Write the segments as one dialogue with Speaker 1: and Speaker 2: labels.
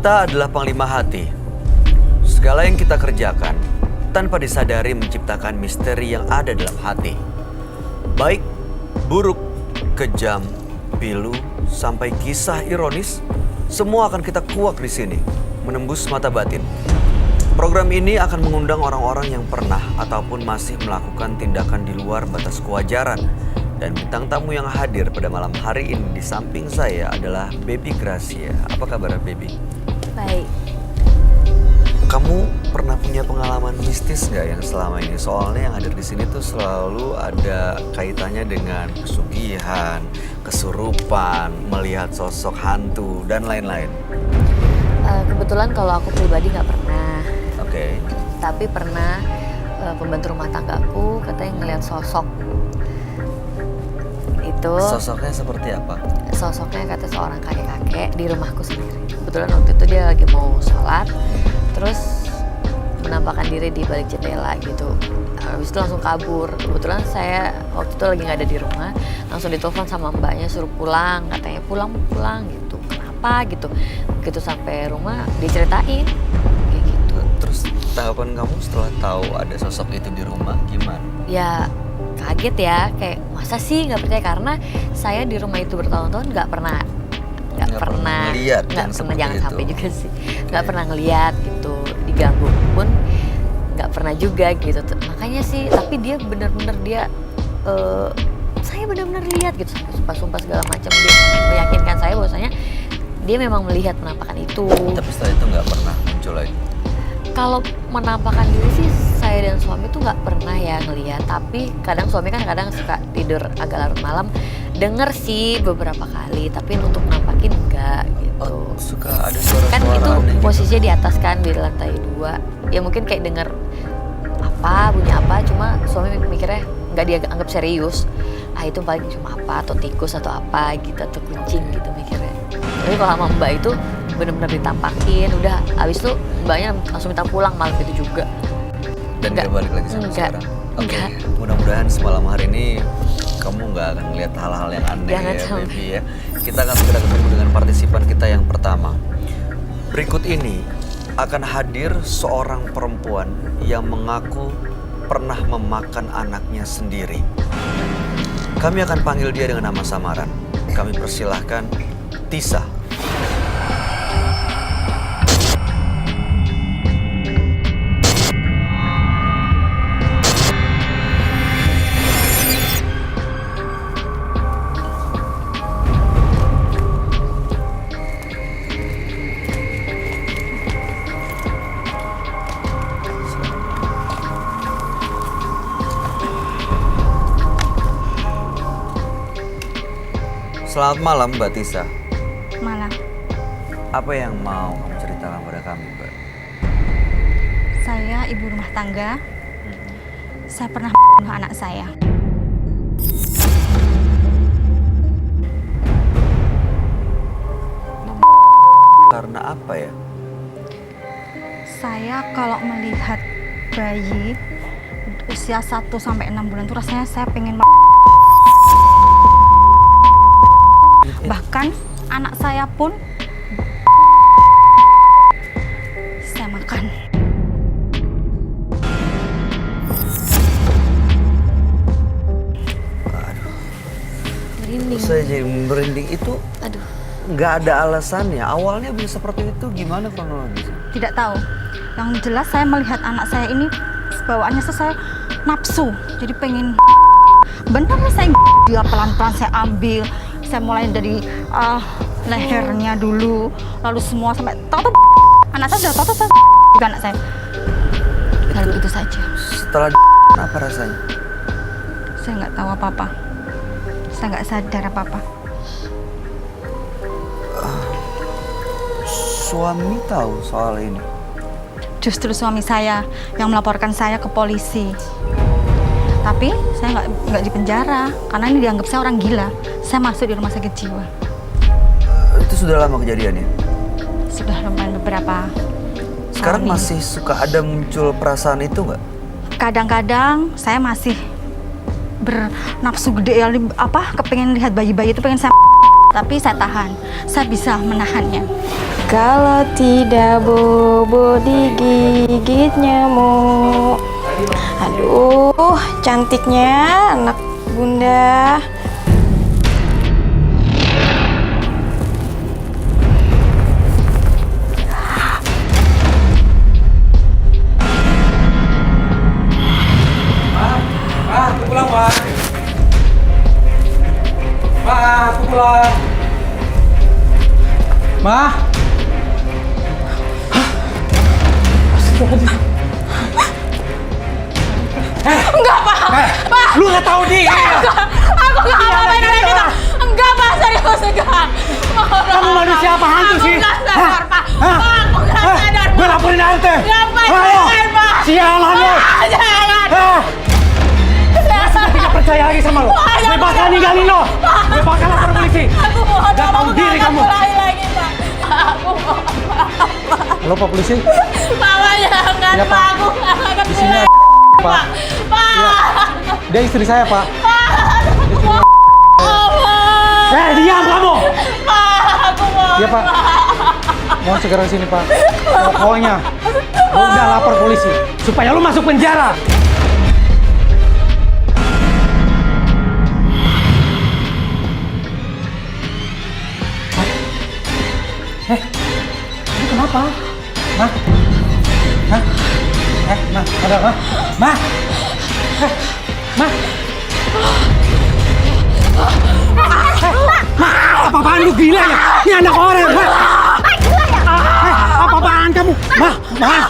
Speaker 1: Kita adalah panglima hati. Segala yang kita kerjakan tanpa disadari menciptakan misteri yang ada dalam hati. Baik, buruk, kejam, pilu, sampai kisah ironis, semua akan kita kuak di sini, menembus mata batin. Program ini akan mengundang orang-orang yang pernah ataupun masih melakukan tindakan di luar batas kewajaran. Dan bintang tamu yang hadir pada malam hari ini di samping saya adalah Baby Gracia. Apa kabar, Baby?
Speaker 2: Baik.
Speaker 1: Kamu pernah punya pengalaman mistis nggak yang selama ini? Soalnya yang hadir di sini tuh selalu ada kaitannya dengan pesugihan, kesurupan, melihat sosok hantu, dan lain-lain.
Speaker 2: Kebetulan kalau aku pribadi nggak pernah.
Speaker 1: Oke.
Speaker 2: Tapi pernah pembantu rumah tanggaku katanya ngelihat sosok. Itu
Speaker 1: Sosoknya seperti apa?
Speaker 2: sosoknya kata seorang kakek-kakek di rumahku sendiri. Kebetulan waktu itu dia lagi mau sholat, terus menampakkan diri di balik jendela gitu. Habis itu langsung kabur. Kebetulan saya waktu itu lagi nggak ada di rumah, langsung ditelepon sama mbaknya suruh pulang. Katanya pulang gitu. Kenapa gitu? Begitu sampai rumah diceritain kayak gitu.
Speaker 1: Terus tanggapan kamu setelah tahu ada sosok itu di rumah gimana?
Speaker 2: Ya kaget ya, kayak masa sih nggak percaya, karena saya di rumah itu bertahun-tahun nggak pernah
Speaker 1: ngeliat
Speaker 2: nggak
Speaker 1: yang
Speaker 2: pernah,
Speaker 1: seperti
Speaker 2: jangan
Speaker 1: itu.
Speaker 2: sampai juga sih, nggak pernah ngeliat gitu, diganggu pun nggak pernah juga gitu. Makanya sih, tapi dia benar-benar saya benar-benar lihat gitu, sampai sumpah-sumpah segala macam, dia meyakinkan saya bahwasanya dia memang melihat penampakan itu.
Speaker 1: Tapi setelah itu nggak pernah muncul lagi?
Speaker 2: Kalau menampakkan diri sih saya dan suami tuh nggak pernah ya ngelihat, tapi kadang suami kan kadang suka tidur agak larut malam, denger sih beberapa kali, tapi untuk nampakin enggak gitu.
Speaker 1: Oh, suka ada suara-suara
Speaker 2: Kan itu
Speaker 1: aneh gitu.
Speaker 2: posisinya di atas kan, di lantai 2. Ya mungkin kayak denger bunyi apa, cuma suami mikirnya nggak dia anggap serius. Itu paling cuma apa, atau tikus atau apa gitu, atau kucing gitu mikirnya. Tapi kalau sama mbak itu benar-benar ditampakin, udah abis itu mbaknya langsung minta pulang malam itu juga.
Speaker 1: Dan
Speaker 2: Enggak.
Speaker 1: dia balik lagi sampai
Speaker 2: Enggak.
Speaker 1: sekarang? Oke,
Speaker 2: Enggak.
Speaker 1: mudah-mudahan semalam hari ini kamu nggak akan melihat hal-hal yang aneh.
Speaker 2: Jangan
Speaker 1: ya,
Speaker 2: sampai.
Speaker 1: Baby ya. Kita akan segera ketemu dengan partisipan kita yang pertama. Berikut ini akan hadir seorang perempuan yang mengaku pernah memakan anaknya sendiri. Kami akan panggil dia dengan nama samaran. Kami persilahkan Tisa. Selamat malam, Mbak Tisa.
Speaker 3: Malam.
Speaker 1: Apa yang mau kamu ceritakan pada kami, Mbak?
Speaker 3: Saya ibu rumah tangga. Saya pernah bunuh anak saya.
Speaker 1: Karena apa ya?
Speaker 3: Saya kalau melihat bayi usia 1 sampai 6 bulan itu rasanya saya pengen bahkan anak saya pun saya makan.
Speaker 2: Merinding.
Speaker 1: Saya jadi merinding itu
Speaker 2: Aduh.
Speaker 1: nggak ada alasannya. Awalnya bisa seperti itu gimana kronologisnya?
Speaker 3: Tidak tahu. Yang jelas saya melihat anak saya ini bawaannya saya nafsu. Jadi pengen benar saya dia pelan-pelan saya ambil. Saya mulai dari lehernya dulu, lalu semua sampai tahu anak saya sudah tahu saya juga anak saya. Lalu itu saja.
Speaker 1: Setelah apa rasanya?
Speaker 3: Saya nggak tahu apa-apa. Saya nggak sadar apa-apa.
Speaker 1: Suami tahu soal ini?
Speaker 3: Justru suami saya yang melaporkan saya ke polisi. Tapi saya nggak di penjara karena ini dianggap saya orang gila. Saya masuk di rumah sakit jiwa.
Speaker 1: Itu sudah lama kejadiannya?
Speaker 3: Sudah lumayan beberapa.
Speaker 1: Sekarang
Speaker 3: tahun ini.
Speaker 1: masih suka ada muncul perasaan itu nggak?
Speaker 3: Kadang-kadang saya masih bernafsu gede ya, kepengen lihat bayi-bayi itu pengen saya, tapi saya tahan. Saya bisa menahannya.
Speaker 4: Kalau tidak bobo digigit nyamuk. Aduh, cantiknya anak bunda.
Speaker 5: Aku pulang, Pak. Ma, aku pulang. Ma.
Speaker 4: Enggak, Pak. Pak.
Speaker 5: Lu nggak tahu diri.
Speaker 4: Aku nggak ngapain anak kita. Enggak, Pak. Serius, enggak.
Speaker 5: Kamu manusia apa hantu sih?
Speaker 4: Aku nggak sadar, Pak. Pak, aku nggak sadar,
Speaker 5: Gue
Speaker 4: Pak.
Speaker 5: laporin Ante.
Speaker 4: Ngapain,
Speaker 5: Ayo.
Speaker 4: Pak?
Speaker 5: Sialan lu.
Speaker 4: Pak, jangan.
Speaker 5: Tidak percaya lagi sama lo. Gue bakal ninggalin lo. Gue bakal lapor polisi.
Speaker 4: Aku mohon,
Speaker 5: Nggak tahu diri kamu.
Speaker 4: Ulangi lagi, Pak. Aku mohon,
Speaker 5: Halo, Pak Polisi.
Speaker 4: Pak, jangan,
Speaker 5: Ya,
Speaker 4: Pak.
Speaker 5: Pak.
Speaker 4: Aku nggak akan
Speaker 5: Di sini
Speaker 4: pulang.
Speaker 5: ada Pak.
Speaker 4: Pak.
Speaker 5: Dia istri saya, Pak.
Speaker 4: Allah.
Speaker 5: Diam kamu.
Speaker 4: Pak, aku mohon.
Speaker 5: Iya, Pak. Mohon segera ke sini, Pak. Pokoknya lo udah lapor polisi supaya lo masuk penjara. Ini kenapa? Mah? Hah? Mah, ada mah? Mah? Mah? Apa-apaan lu gila ya? Ini anak orang, Mah! Apa-apaan kamu? Mah! Mah!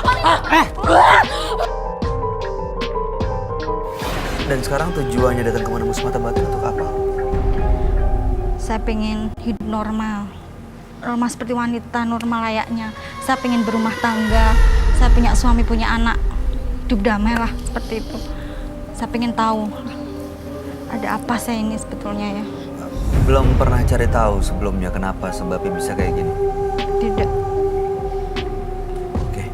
Speaker 1: Dan sekarang tujuannya datang ke Menembus Mata Batin untuk apa?
Speaker 3: Saya pengen hidup normal. Normal seperti wanita normal layaknya. Saya pengen berumah tangga. Saya punya suami, punya anak. Hidup damai lah, seperti itu. Saya pengen tahu ada apa saya ini sebetulnya ya.
Speaker 1: Belum pernah cari tahu sebelumnya kenapa sebabnya bisa kayak gini.
Speaker 3: Tidak.
Speaker 1: Oke.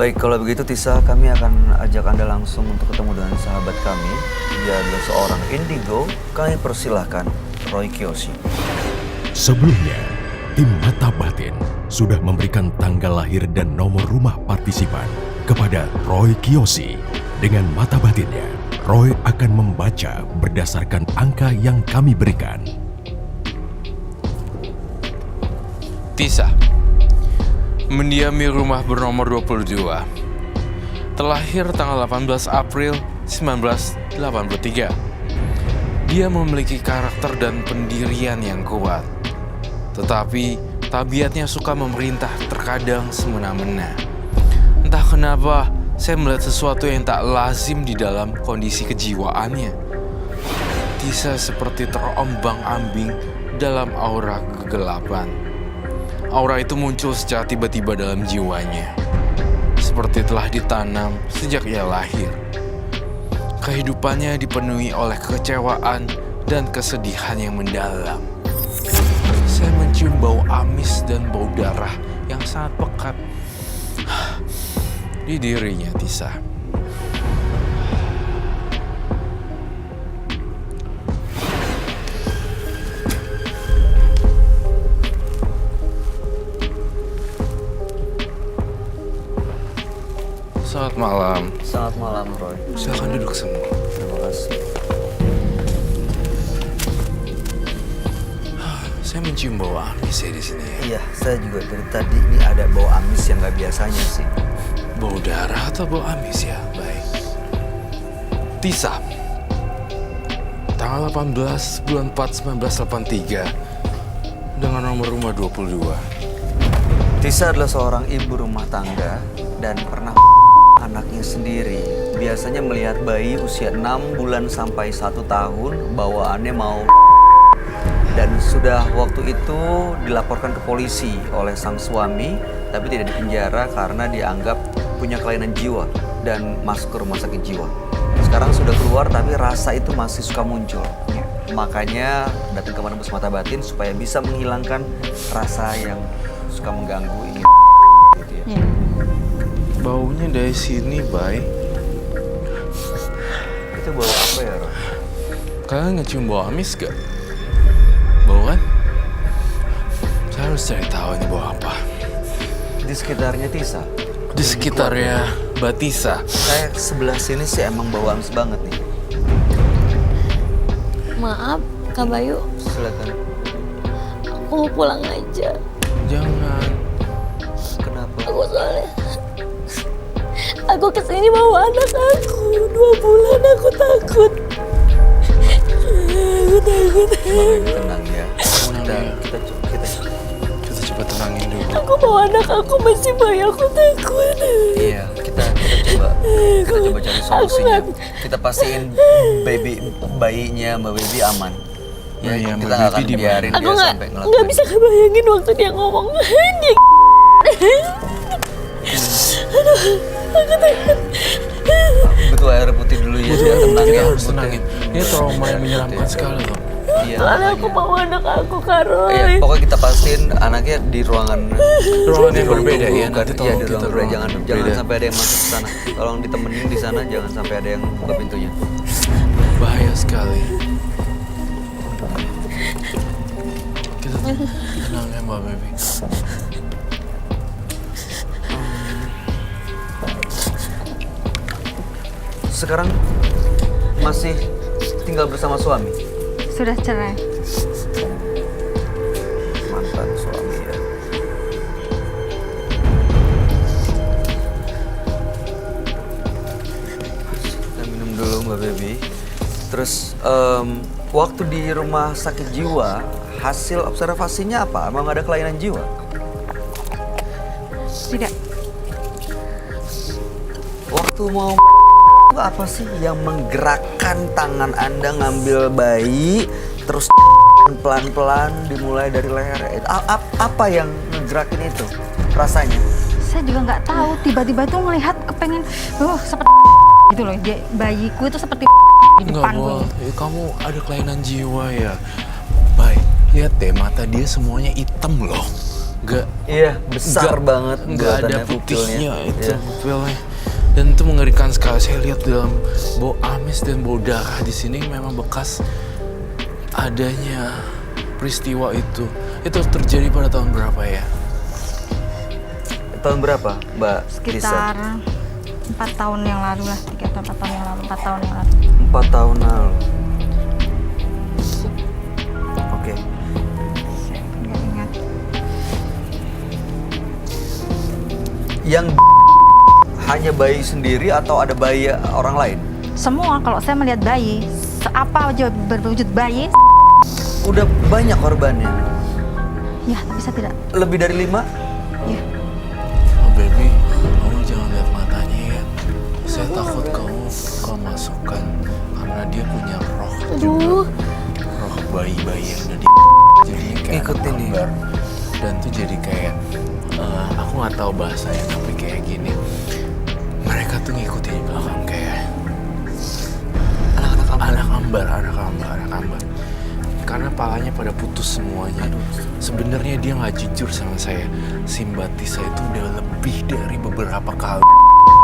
Speaker 1: Baik, kalau begitu Tisa, kami akan ajak Anda langsung untuk ketemu dengan sahabat kami. Dia adalah seorang indigo. Kami persilahkan Roy Kiyoshi.
Speaker 6: Sebelumnya, tim Mata Batin sudah memberikan tanggal lahir dan nomor rumah partisipan kepada Roy Kiyoshi. Dengan mata batinnya, Roy akan membaca berdasarkan angka yang kami berikan.
Speaker 7: Tisa, mendiami rumah bernomor 22. Terlahir tanggal 18 April 1983. Dia memiliki karakter dan pendirian yang kuat. Tetapi tabiatnya suka memerintah terkadang semena-mena. Entah kenapa saya melihat sesuatu yang tak lazim di dalam kondisi kejiwaannya. Tisa seperti terombang-ambing dalam aura kegelapan. Aura itu muncul secara tiba-tiba dalam jiwanya. Seperti telah ditanam sejak ia lahir. Kehidupannya dipenuhi oleh kekecewaan dan kesedihan yang mendalam. Saya mencium bau amis dan bau darah yang sangat pekat di dirinya, Tisa. Selamat malam.
Speaker 1: Selamat malam, Roy.
Speaker 7: Silakan duduk semua.
Speaker 1: Terima kasih.
Speaker 7: Saya mencium bau amis ya di sini.
Speaker 1: Iya, saya juga dari tadi ini ada bau amis yang nggak biasanya sih.
Speaker 7: Bau darah atau bau amis ya? Baik. Tisa, tanggal 18 bulan 4 1983 dengan nomor rumah 22.
Speaker 1: Tisa adalah seorang ibu rumah tangga dan pernah anaknya sendiri. Biasanya melihat bayi usia 6 bulan sampai 1 tahun bawaannya mau. Dan sudah waktu itu dilaporkan ke polisi oleh sang suami, tapi tidak dipenjara karena dianggap punya kelainan jiwa dan masuk ke rumah sakit jiwa. Sekarang sudah keluar tapi rasa itu masih suka muncul. Makanya datang ke Menembus Mata Batin supaya bisa menghilangkan rasa yang suka mengganggu ini. Gitu ya.
Speaker 3: Ya.
Speaker 7: Baunya dari sini, Bay.
Speaker 1: Itu bau apa ya, Ron?
Speaker 7: Kalian ngecium bau amis gak? Bau kan? Saya harus cari tahu ini bau apa.
Speaker 1: di sekitarnya Tisa.
Speaker 7: Di sekitarnya Batisa.
Speaker 1: Saya sebelah sini sih emang bau amis banget nih.
Speaker 2: Maaf, Kak Bayu.
Speaker 1: Silakan.
Speaker 2: Aku mau pulang aja.
Speaker 7: Jangan.
Speaker 1: Kenapa?
Speaker 2: Aku soalnya... Aku kesini bawa anak aku. 2 bulan aku takut. Aku takut.
Speaker 1: Tenang ya. Kita
Speaker 7: Kita coba tenangin dulu.
Speaker 2: Aku bawa anak aku masih bayi. Aku takut.
Speaker 1: Iya, kita coba cari solusinya. Kita pastiin bayinya Mbak Baby aman. Ya,
Speaker 7: Iya,
Speaker 1: kita
Speaker 7: Mbak
Speaker 1: nggak akan
Speaker 7: Baby di mana?
Speaker 1: biarin
Speaker 2: Aku
Speaker 1: dia
Speaker 2: nggak
Speaker 1: sampai ngelakuin.
Speaker 2: bisa kebayangin waktu dia ngomong. Dia aku takut.
Speaker 1: Butuh air putih dulu ya. Biar tenang
Speaker 7: Kita
Speaker 1: ya.
Speaker 7: harus tenangin. Ini trauma yang menyeramkan sekali loh.
Speaker 1: Iya.
Speaker 2: Soalnya aku bawa anak aku, Kak Roy.
Speaker 1: Iya, pokoknya kita pastiin anaknya di ruangan
Speaker 7: Ruangan yang berbeda
Speaker 1: tunggu,
Speaker 7: ya.
Speaker 1: kan?
Speaker 7: Nanti
Speaker 1: Iya,
Speaker 7: tolong
Speaker 1: di
Speaker 7: kita
Speaker 1: ruangan berbeda.
Speaker 7: ruangan
Speaker 1: Jangan
Speaker 7: berbeda.
Speaker 1: sampai ada yang masuk ke sana. Tolong ditemenin di sana, jangan sampai ada yang buka pintunya.
Speaker 7: Bahaya sekali. Kita tenang ya Mbak Baby.
Speaker 1: Sekarang masih tinggal bersama suami,
Speaker 3: Sudah cerai.
Speaker 1: mantan suami ya. Kita minum dulu Mbak Baby. Terus waktu di rumah sakit jiwa, hasil observasinya apa? Emang ada kelainan jiwa?
Speaker 3: Tidak.
Speaker 1: Waktu mau apa sih yang menggerakkan tangan Anda ngambil bayi, terus pelan-pelan dimulai dari leher? Apa yang ngegerakin itu rasanya?
Speaker 3: Saya juga nggak tahu. Tiba-tiba tuh ngelihat kepengen, seperti gitu loh. Bayiku itu seperti di
Speaker 7: Enggak,
Speaker 3: depan gue.
Speaker 7: kamu ada kelainan jiwa ya. Baik, lihat deh mata dia semuanya hitam loh. Enggak.
Speaker 1: Iya, besar banget.
Speaker 7: Enggak ada
Speaker 1: buatannya
Speaker 7: putihnya itu
Speaker 1: Iya.
Speaker 7: pupilnya. Dan itu mengerikan sekali. Saya lihat dalam bau amis dan bau darah di sini memang bekas adanya peristiwa itu. Itu terjadi pada tahun berapa ya?
Speaker 1: Tahun berapa, Mbak
Speaker 3: Sekitar
Speaker 1: Lisa?
Speaker 3: 4 tahun yang lalu lah. 3 atau 4 tahun yang lalu. 4 tahun yang lalu.
Speaker 1: 4 tahun lalu. Oke.
Speaker 3: Saya nggak ingat.
Speaker 1: Yang hanya bayi sendiri atau ada bayi orang lain?
Speaker 3: Semua kalau saya melihat bayi, apa aja berwujud bayi,
Speaker 1: Udah banyak korbannya.
Speaker 3: ya tapi saya tidak.
Speaker 1: Lebih dari 5?
Speaker 3: Ya.
Speaker 7: Oh baby, kamu jangan lihat matanya ya. Saya takut kamu kemasukan karena dia punya roh juga. Roh bayi-bayi yang udah di jadinya kayak
Speaker 1: Ikutin nih.
Speaker 7: gambar. Dan tuh jadi kayak aku nggak tahu bahasanya tapi kayak gini. Mereka tuh ngikutin di belakang kayak anak ambar. Karena palanya pada putus semuanya. Sebenarnya dia nggak jujur sama saya. Si Mbak Tisa itu udah lebih dari beberapa kali.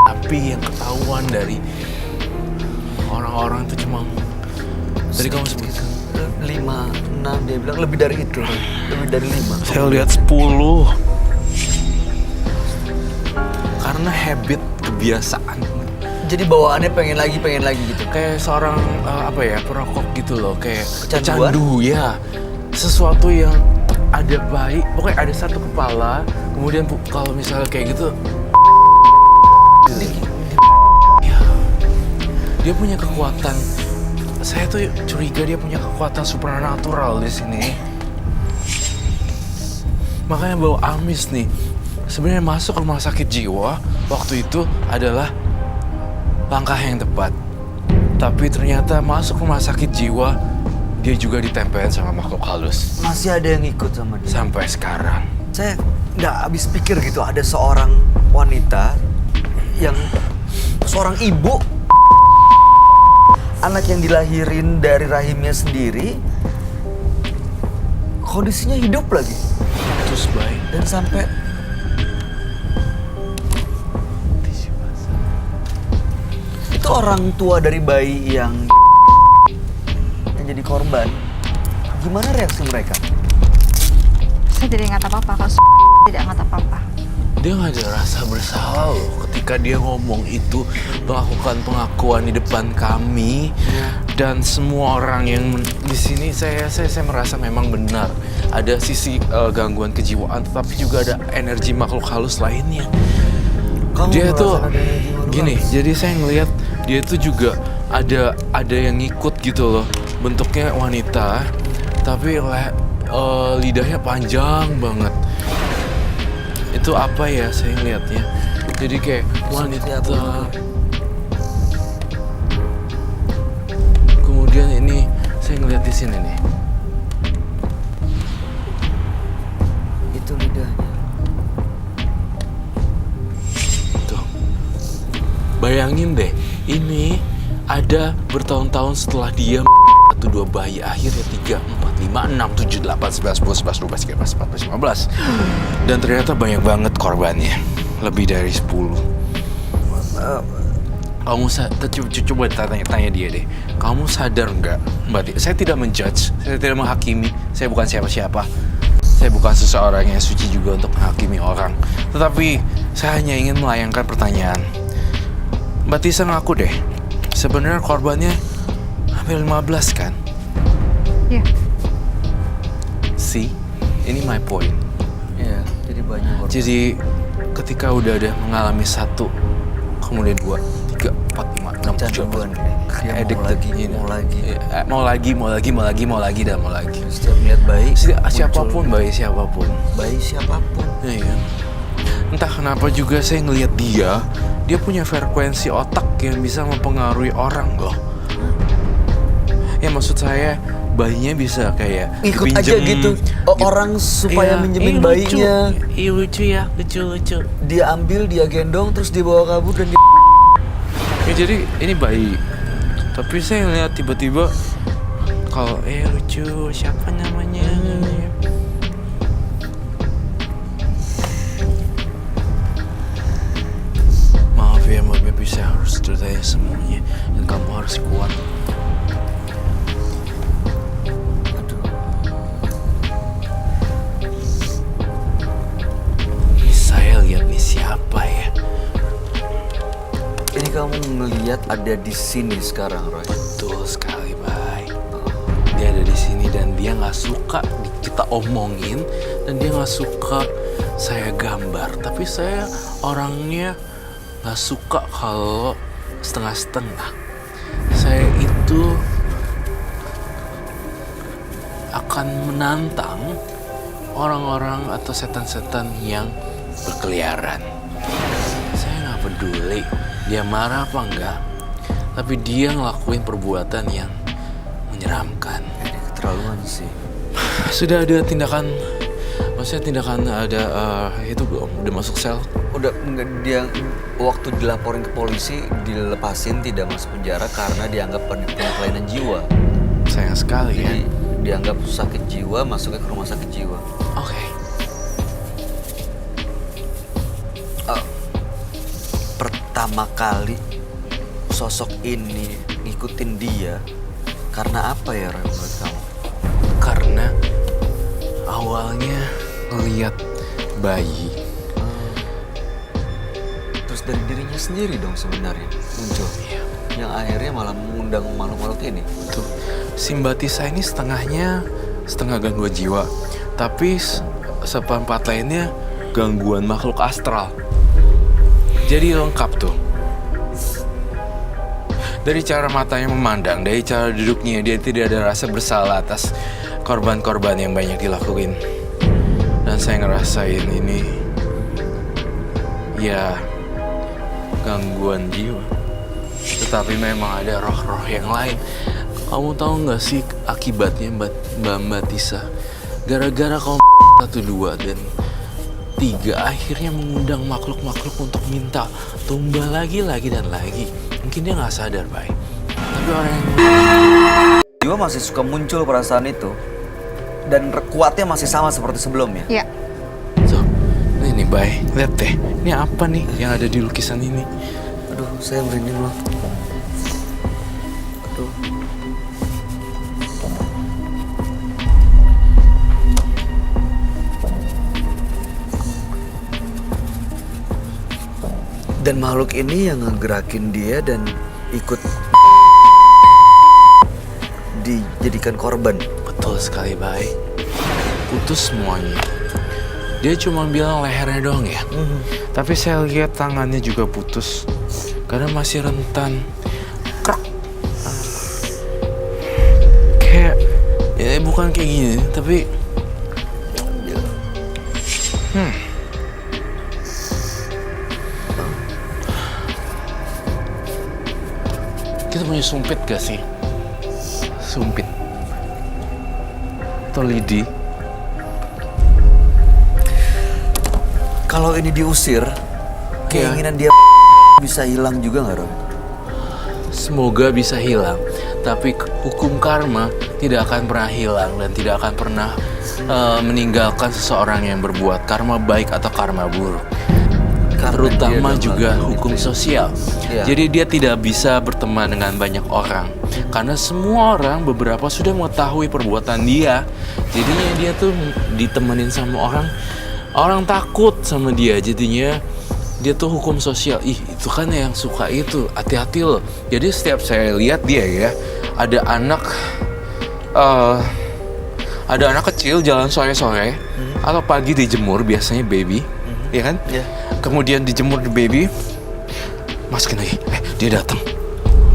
Speaker 7: Tapi yang ketahuan dari orang-orang itu cuma tadi kamu sebutkan
Speaker 1: 5, 6, dia bilang lebih dari itu. Lebih dari 5.
Speaker 7: saya lihat 10. Karena habit kebiasaan.
Speaker 1: Jadi bawaannya pengen lagi gitu.
Speaker 7: Kayak seorang perokok gitu loh, kayak
Speaker 1: Kecanduan?
Speaker 7: kecandu ya. Sesuatu yang ada bayi, pokoknya ada satu kepala, kemudian kalau misalnya kayak gitu ya, dia punya kekuatan. Saya tuh curiga dia punya kekuatan supranatural di sini. Makanya bau amis nih. Sebenarnya masuk rumah sakit jiwa waktu itu adalah langkah yang tepat. Tapi ternyata masuk rumah sakit jiwa, dia juga ditempelin sama makhluk halus.
Speaker 1: Masih ada yang ikut sama dia.
Speaker 7: Sampai sekarang.
Speaker 1: Saya nggak habis pikir gitu, ada seorang wanita yang seorang ibu, anak yang dilahirin dari rahimnya sendiri, kondisinya hidup lagi.
Speaker 7: Terus baik.
Speaker 1: Dan sampai itu orang tua dari bayi yang jadi korban. Gimana reaksi mereka?
Speaker 3: Saya tidak ingat apa-apa. Kalau tidak ingat apa-apa.
Speaker 7: dia nggak ada rasa bersalah loh ketika dia ngomong itu, melakukan pengakuan di depan kami dan semua orang yang di sini. Saya merasa memang benar ada sisi gangguan kejiwaan, tetapi juga ada energi makhluk halus lainnya. Dia tuh gini, jadi saya ngelihat dia tuh juga ada yang ngikut gitu loh, bentuknya wanita tapi lidahnya panjang banget. Itu apa ya saya ngeliatnya, jadi kayak wanita. Kemudian ini saya ngeliat di sini nih,
Speaker 1: Itu lidahnya.
Speaker 7: tuh. Bayangin deh, ini ada bertahun-tahun setelah dia 1, 2 bayi, akhirnya 3, 4, 5, 6, 7, 8, 11, 12, 12, 13, 14, 15. Dan ternyata banyak banget korbannya, lebih dari 10. Kamu coba tanya dia deh, kamu sadar nggak, Mbak? Saya tidak menjudge, saya tidak menghakimi, saya bukan siapa-siapa. Saya bukan seseorang yang suci juga untuk menghakimi orang. Tetapi saya hanya ingin melayangkan pertanyaan. Mbak Tisa ngaku deh, sebenarnya korbannya hampir 15 kan?
Speaker 3: Iya.
Speaker 7: See, ini my point.
Speaker 1: Iya, jadi banyak korban.
Speaker 7: Jadi ketika udah ada mengalami 1, kemudian 2, 3, 4, 5, 6, 7,
Speaker 1: Kecanduan. Dia mau lagi, dan mau lagi. Setiap lihat bayi,
Speaker 7: Siapapun, bayi siapapun.
Speaker 1: bayi siapapun.
Speaker 7: Iya. Entah kenapa juga saya ngelihat dia punya frekuensi otak yang bisa mempengaruhi orang loh. Ya maksud saya, bayinya bisa kayak
Speaker 1: Ikut aja gitu. Orang supaya minjemin bayinya.
Speaker 7: Iya lucu ya, lucu.
Speaker 1: Dia ambil, dia gendong, terus dibawa kabur dan dia...
Speaker 7: Ya jadi ini bayi. Tapi saya ngeliat tiba-tiba kalau lucu, siapa namanya? Maaf ya Mbak Baby, saya harus ceritain semuanya dan kamu harus kuat. Ini saya lihat nih siapa ya?
Speaker 1: Ini kamu ngelihat ada di sini sekarang, Roy.
Speaker 7: Betul sekali, Bay. Dia ada di sini dan dia nggak suka kita omongin dan dia nggak suka saya gambar. Tapi saya orangnya nggak suka kalau setengah-setengah. Saya itu akan menantang orang-orang atau setan-setan yang berkeliaran. Saya nggak peduli dia marah apa enggak, tapi dia ngelakuin perbuatan yang menyeramkan.
Speaker 1: Ini keterlaluan sih.
Speaker 7: Sudah ada tindakan, maksudnya tindakan ada itu belum? Udah masuk sel?
Speaker 1: Udah enggak, dia waktu dilaporin ke polisi dilepasin, tidak masuk penjara karena dianggap punya kelainan jiwa.
Speaker 7: Sayang sekali ya.
Speaker 1: Jadi dianggap sakit jiwa, masuknya ke rumah sakit jiwa.
Speaker 7: Oke.
Speaker 1: Pertama kali sosok ini ngikutin dia karena apa ya, Roy, menurut kamu?
Speaker 7: Karena awalnya ngeliat bayi.
Speaker 1: Terus dari dirinya sendiri dong sebenarnya muncul.
Speaker 7: Iya.
Speaker 1: Yang akhirnya malah mengundang makhluk-makhluk ini.
Speaker 7: Tuh, si Mbak Tisa ini setengah gangguan jiwa, tapi seperempat lainnya gangguan makhluk astral. Jadi lengkap tuh. Dari cara matanya memandang, dari cara duduknya, dia tidak ada rasa bersalah atas korban-korban yang banyak dilakuin. Dan saya ngerasain ini, ya, gangguan jiwa. Tetapi memang ada roh-roh yang lain. Kamu tahu nggak sih akibatnya Mbak Tisa? Gara-gara kamu 1, 2, dan 3 akhirnya mengundang makhluk-makhluk untuk minta tumbal lagi dan lagi. Mungkin dia nggak sadar, Bay. Tapi orang yang
Speaker 1: Jiwa masih suka muncul perasaan itu. Dan kuatnya masih sama seperti sebelumnya.
Speaker 3: Iya.
Speaker 7: so, ini Bay, lihat deh. Ini apa nih yang ada di lukisan ini?
Speaker 1: Aduh, saya merinding loh. Aduh. Dan makhluk ini yang ngegerakin dia dan ikut dijadikan korban.
Speaker 7: Betul sekali, Bay. Putus semuanya. Dia cuma bilang lehernya doang ya. Tapi saya lihat tangannya juga putus. Karena masih rentan. Krek. Kayak, ya bukan kayak gini, tapi... Kita punya sumpit gak sih? Sumpit. Atau lidi?
Speaker 1: Kalau ini diusir, keinginan dia bisa hilang juga nggak, Ron?
Speaker 7: Semoga bisa hilang, tapi hukum karma tidak akan pernah hilang dan tidak akan pernah meninggalkan seseorang yang berbuat karma baik atau karma buruk. Terutama juga hukum sosial.
Speaker 1: Iya.
Speaker 7: Jadi dia tidak bisa berteman dengan banyak orang karena semua orang beberapa sudah mengetahui perbuatan dia. Jadinya dia tuh ditemenin sama orang takut sama dia. Jadinya dia tuh hukum sosial. Ih, itu kan yang suka itu. Hati-hati loh. Jadi setiap saya lihat dia ya, ada anak kecil jalan sore-sore atau pagi dijemur biasanya baby, ya kan?
Speaker 1: Iya.
Speaker 7: Kemudian dijemur the baby, masukin lagi. Dia datang.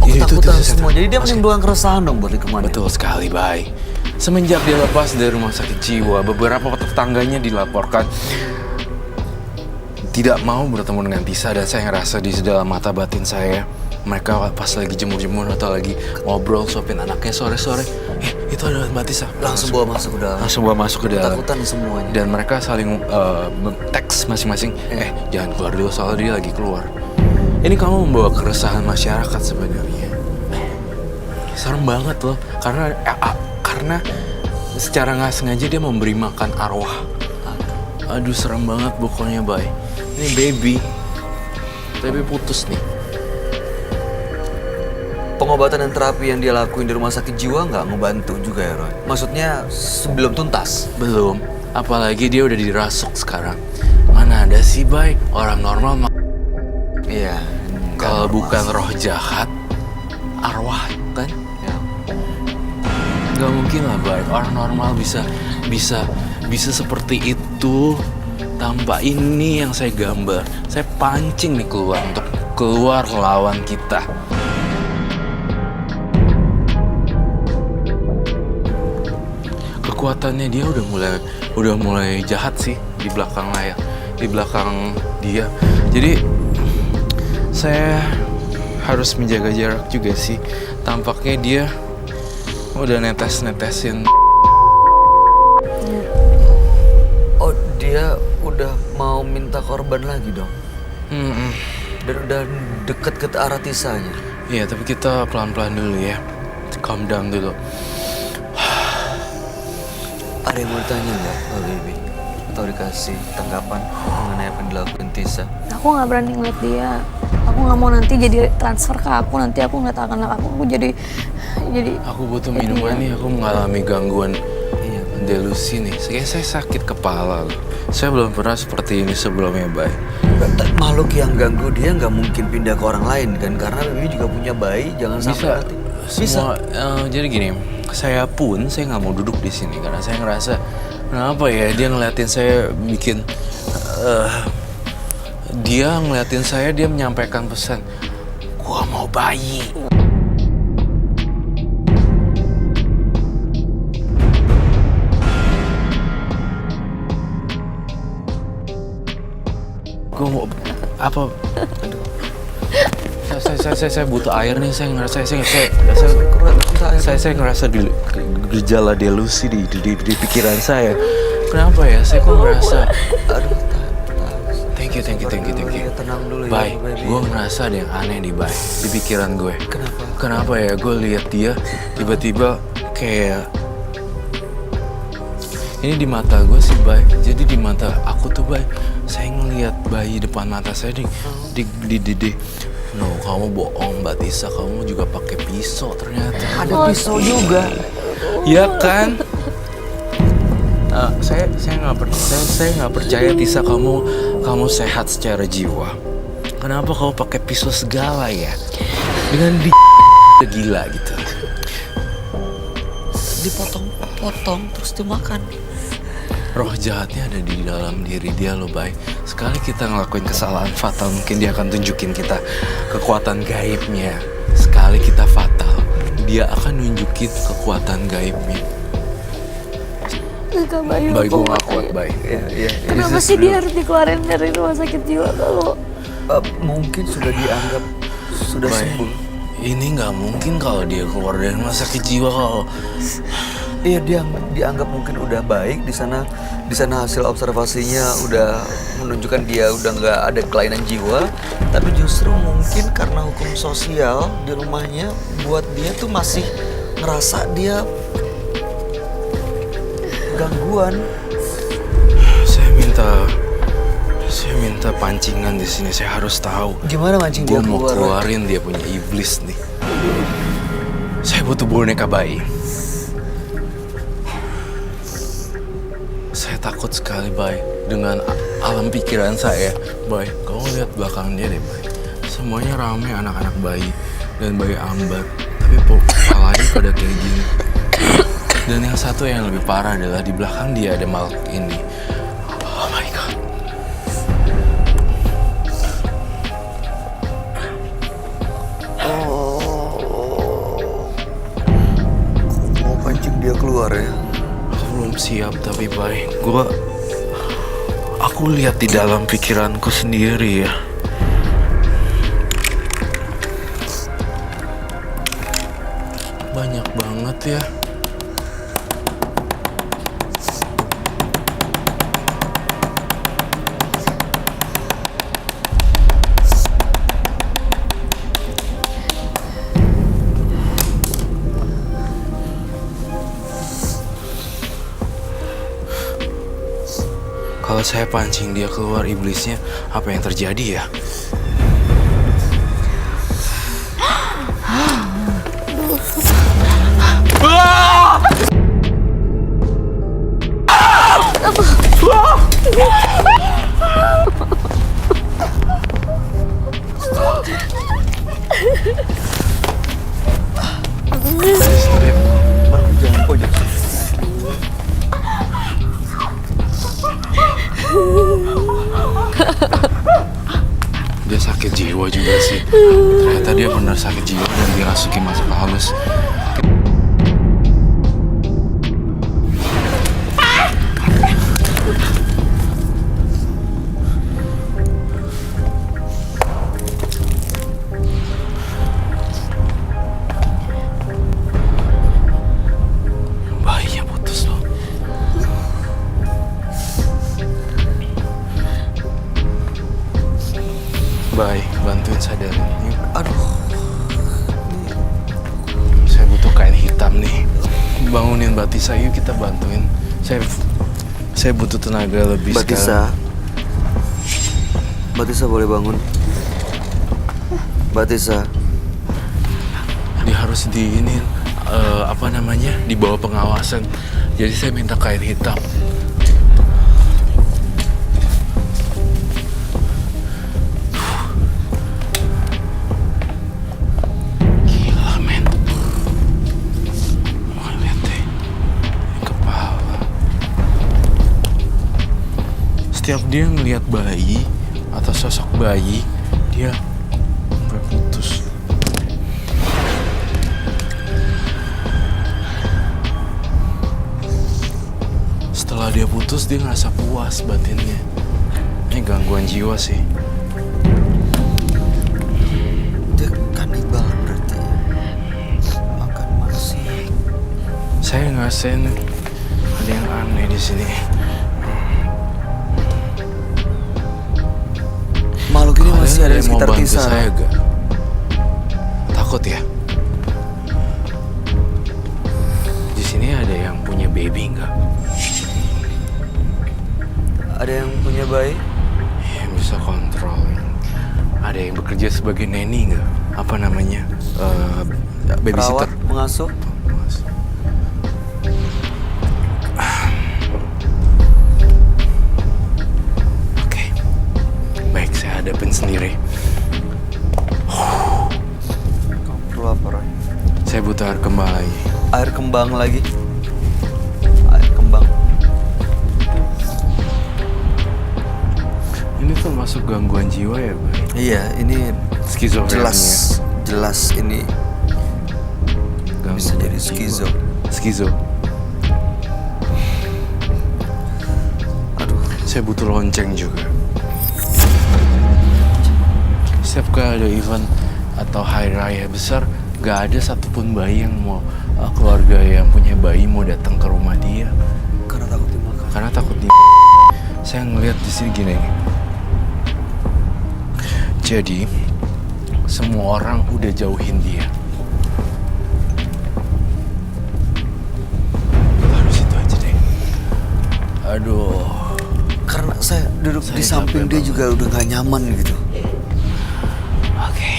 Speaker 1: Oh,
Speaker 7: Itu
Speaker 1: ketakutan
Speaker 7: setan.
Speaker 1: semua. Jadi dia
Speaker 7: Masukin.
Speaker 1: menimbulkan keresahan dong buat lingkungannya.
Speaker 7: Betul sekali, Bay. Semenjak dia lepas dari rumah sakit jiwa, beberapa tetangganya dilaporkan tidak mau bertemu dengan Tisa, dan saya ngerasa di dalam mata batin saya mereka pas lagi jemur-jemur atau lagi ngobrol suapin anaknya sore-sore, itu adalah Mbak Tisa.
Speaker 1: Langsung bawa masuk ke dalam.
Speaker 7: Langsung bawa masuk ke dalam.
Speaker 1: Ketakutan semuanya.
Speaker 7: Dan mereka saling teks masing-masing, jangan keluar dulu soalnya dia lagi keluar. Ini kamu membawa keresahan masyarakat sebenarnya. Serem banget loh, karena secara nggak sengaja dia memberi makan arwah. Aduh, serem banget pokoknya, Bay. Ini baby, tapi putus nih.
Speaker 1: Pengobatan dan terapi yang dia lakuin di rumah sakit jiwa nggak ngebantu juga ya, Roy? Maksudnya sebelum tuntas?
Speaker 7: Belum, apalagi dia udah dirasuk sekarang. Mana ada sih, Bay, orang normal
Speaker 1: Iya.
Speaker 7: kalau bukan roh jahat, arwah kan?
Speaker 1: Ya.
Speaker 7: Gak mungkin lah, Bay, orang normal bisa seperti itu tanpa ini yang saya gambar. Saya pancing nih keluar untuk keluar lawan kita. Kekuatannya dia udah mulai jahat sih di belakang layar, di belakang dia. Jadi saya harus menjaga jarak juga sih. Tampaknya dia udah netesin.
Speaker 1: Oh, dia udah mau minta korban lagi dong? Dan udah deket ke arah Tisanya?
Speaker 7: Iya, tapi kita pelan-pelan dulu ya. Calm down dulu.
Speaker 1: Ada yang mau ditanya nggak, Pak Baby? Atau dikasih tanggapan mengenai apa yang dilakuin Tisa?
Speaker 4: Aku nggak berani ngeliat dia. Aku nggak mau nanti jadi transfer ke aku. Nanti aku ngeliat anak aku jadi.
Speaker 7: Aku butuh minuman nih, aku mengalami gangguan
Speaker 1: Iya.
Speaker 7: delusi nih. Kayaknya saya sakit kepala loh. Saya belum pernah seperti ini sebelumnya, Bay.
Speaker 1: Makhluk yang ganggu dia nggak mungkin pindah ke orang lain kan? Karena Baby juga punya bayi, jangan sampai
Speaker 7: Bisa.
Speaker 1: nanti.
Speaker 7: Semua, jadi gini, saya nggak mau duduk di sini karena saya ngerasa kenapa ya dia ngeliatin saya dia menyampaikan pesan, gua mau bayi. Gua mau apa? Aduh. Saya butuh air nih. Saya ngerasa saya ngerasa gejala delusi di pikiran saya. Kenapa ya? Saya kok ngerasa.
Speaker 1: Aduh,
Speaker 7: Thank you.
Speaker 1: tenang dulu ya,
Speaker 7: Bay,
Speaker 1: Baby.
Speaker 7: gue ngerasa ada yang aneh nih, Bay, di pikiran gue.
Speaker 1: Kenapa?
Speaker 7: Kenapa ya? Gue lihat dia tiba-tiba kayak ini di mata gue sih, Bay. Jadi di mata aku tuh, Bay, saya ngelihat bayi depan mata saya di. No, kamu bohong, Mbak Tisa. Kamu juga pakai pisau ternyata.
Speaker 1: Ada pisau juga.
Speaker 7: Ya kan? Saya nggak percaya Tisa kamu sehat secara jiwa. kenapa kau pakai pisau segala ya? Dengan gila gitu.
Speaker 2: Dipotong-potong terus dimakan.
Speaker 7: Roh jahatnya ada di dalam diri dia loh, Bay. Sekali kita ngelakuin kesalahan fatal, mungkin dia akan tunjukin kita kekuatan gaibnya. Sekali kita fatal, dia akan nunjukin kekuatan gaibnya.
Speaker 4: Kak Bayu,
Speaker 7: Bay, gue
Speaker 4: aku
Speaker 7: gak kuat, Bay.
Speaker 4: kenapa sih dia harus dikeluarin dari rumah sakit jiwa kalau
Speaker 1: Mungkin sudah dianggap sudah
Speaker 7: Bay,
Speaker 1: sembuh.
Speaker 7: ini nggak mungkin kalau dia keluar dari rumah sakit jiwa kalau.
Speaker 1: Iya, dia dianggap mungkin udah baik di sana. Di sana hasil observasinya udah menunjukkan dia udah nggak ada kelainan jiwa. Tapi justru mungkin karena hukum sosial di rumahnya buat dia tuh masih ngerasa dia gangguan.
Speaker 7: Saya minta pancingan di sini. Saya harus tahu.
Speaker 1: Gimana mancing dia
Speaker 7: Gue mau
Speaker 1: keluar?
Speaker 7: keluarin dia punya iblis nih. Saya butuh boneka bayi. Saya takut sekali, Bay, dengan alam pikiran saya. Bay, kamu lihat belakang dia deh, Bay. Semuanya ramai anak-anak bayi dan bayi ambat. Tapi kepalanya pada kayak gini. Dan yang satu yang lebih parah adalah di belakang dia ada makhluk ini. Oh my God.
Speaker 1: Mau pancing dia keluar ya?
Speaker 7: Aku belum siap tapi Bay, aku lihat di dalam pikiranku sendiri ya. Banyak banget ya. Kalau saya pancing dia keluar iblisnya, apa yang terjadi ya?
Speaker 1: Jangan pojok.
Speaker 7: Dia sakit jiwa juga sih. Ternyata dia benar sakit jiwa dan dirasuki makhluk halus. Bayinya putus loh. Baik, bantuin sadarin. Yuk.
Speaker 1: Aduh,
Speaker 7: Saya butuh kain hitam nih. Bangunin Batisa, yuk kita bantuin. Saya butuh tenaga lebih
Speaker 1: Batisa. Batisa boleh bangun. Batisa.
Speaker 7: Dia harus di bawah pengawasan. Jadi saya minta kain hitam. Gila, men. Wah, lihat deh. Ini kepala. Setiap dia ngelihat bayi atau sosok bayi, dia berputus. Setelah dia putus, dia ngerasa puas batinnya. Ini gangguan jiwa sih.
Speaker 1: Dia kanibal berarti. Makan manusia.
Speaker 7: Saya ngerasain ada yang aneh di sini.
Speaker 1: Makhluk ini masih ada di
Speaker 7: yang mau
Speaker 1: sekitar
Speaker 7: bantu
Speaker 1: Tisa.
Speaker 7: saya gak? Takut ya? Di sini ada yang punya baby nggak?
Speaker 1: Ada yang punya bayi?
Speaker 7: Yang bisa kontrol. Ada yang bekerja sebagai nanny nggak? Apa namanya? Babysitter.
Speaker 1: Perawat, pengasuh?
Speaker 7: Oke. Baik, saya hadapin sendiri. Saya butuh air kembang lagi.
Speaker 1: Air kembang lagi. Air kembang.
Speaker 7: Ini termasuk gangguan jiwa ya, Bay?
Speaker 1: Iya, ini
Speaker 7: Skizofrenia.
Speaker 1: jelas ini bisa jadi
Speaker 7: jiwa.
Speaker 1: skizo.
Speaker 7: Skizo.
Speaker 1: Aduh,
Speaker 7: Saya butuh lonceng juga. Setiap kali ada event atau hari raya besar, gak ada satupun bayi yang mau keluarga yang punya bayi mau datang ke rumah dia
Speaker 1: karena takut dimakan.
Speaker 7: karena takut di. Saya ngeliat di sini gini. Jadi semua orang udah jauhin dia. Harus itu aja deh. Aduh.
Speaker 1: Karena saya duduk
Speaker 7: Saya
Speaker 1: di samping
Speaker 7: capek
Speaker 1: dia
Speaker 7: banget.
Speaker 1: juga udah gak nyaman gitu.
Speaker 7: Oke.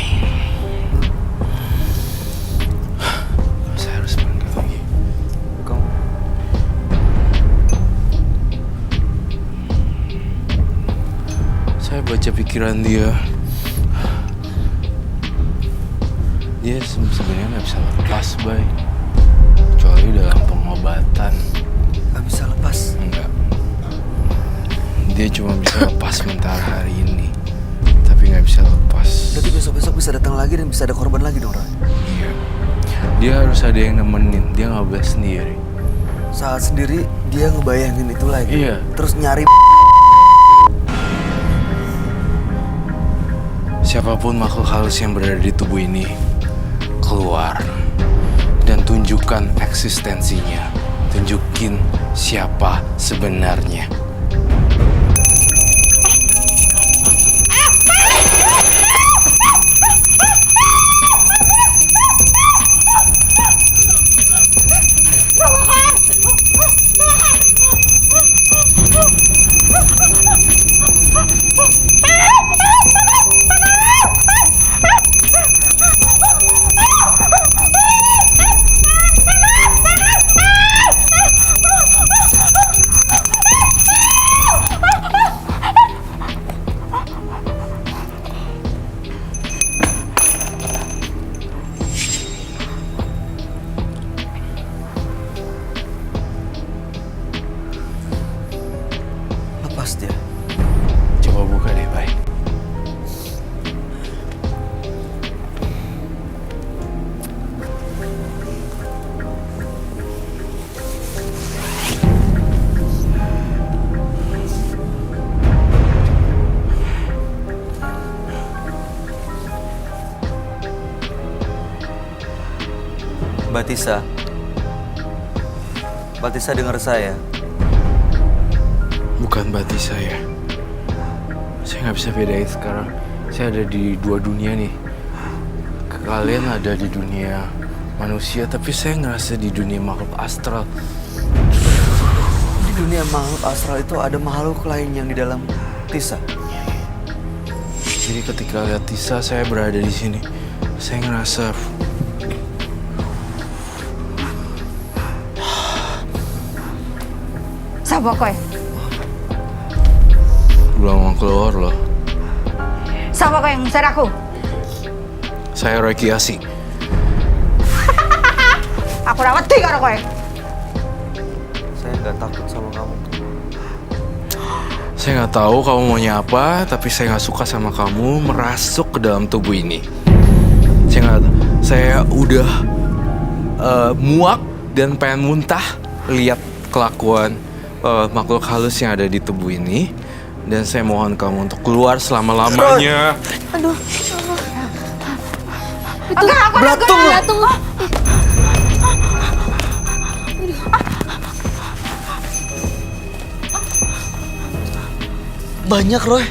Speaker 7: Saya harus panggil lagi.
Speaker 1: Kamu
Speaker 7: Saya baca pikiran dia. Dia sebenarnya nggak bisa lepas, Bay. Kecuali dalam pengobatan.
Speaker 1: gak bisa lepas.
Speaker 7: Enggak. Dia cuma bisa lepas sementara hari ini. Tapi nggak bisa lepas.
Speaker 1: Berarti besok-besok bisa datang lagi dan bisa ada korban lagi dong, Roy.
Speaker 7: Iya. Dia harus ada yang nemenin. Dia nggak boleh sendiri.
Speaker 1: Saat sendiri dia ngebayangin itu lagi.
Speaker 7: Iya.
Speaker 1: Terus nyari.
Speaker 7: Siapapun makhluk halus yang berada di tubuh ini, keluar dan tunjukkan eksistensinya. Tunjukin siapa sebenarnya.
Speaker 1: Lepas dia.
Speaker 7: Coba buka deh, Bay.
Speaker 1: Mbak Tisa. Mbak Tisa dengar saya.
Speaker 7: Bukan Bati saya. Saya nggak bisa bedain sekarang. Saya ada di dua dunia nih. Kalian ada di dunia manusia, tapi saya ngerasa di dunia makhluk astral.
Speaker 1: Di dunia makhluk astral itu ada makhluk lain yang di dalam Tisa.
Speaker 7: Jadi ketika lihat Tisa, saya berada di sini. Saya ngerasa
Speaker 3: Sapa kowe?
Speaker 7: belum mau keluar loh.
Speaker 3: Sapa kowe yang ngusir aku?
Speaker 7: Saya Roy Kiyoshi.
Speaker 3: Aku ora wedi karo kowe.
Speaker 1: Saya nggak takut sama kamu.
Speaker 7: Saya nggak tahu kamu maunya apa, tapi saya nggak suka sama kamu merasuk ke dalam tubuh ini. Saya udah muak dan pengen muntah lihat kelakuan makhluk halus yang ada di tubuh ini. Dan saya mohon kamu untuk keluar selama-lamanya.
Speaker 4: Aduh.
Speaker 3: Enggak, aku
Speaker 1: Belatung loh.
Speaker 4: Belatung.
Speaker 1: Banyak, Roy.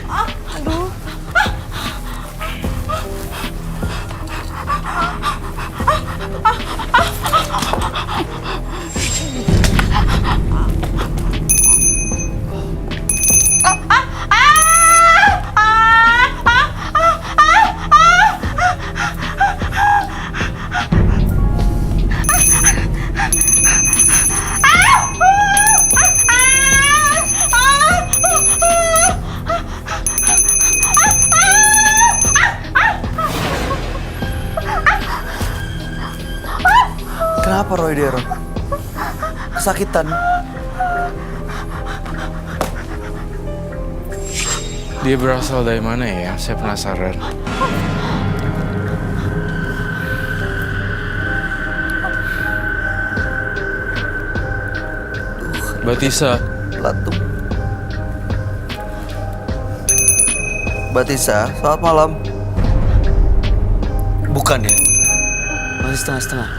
Speaker 1: Kenapa Roy Dero? Kesakitan?
Speaker 7: Dia berasal dari mana ya? Saya penasaran. Batisa.
Speaker 1: Latung. Batisa, selamat malam. Bukan ya? Masih setengah-setengah.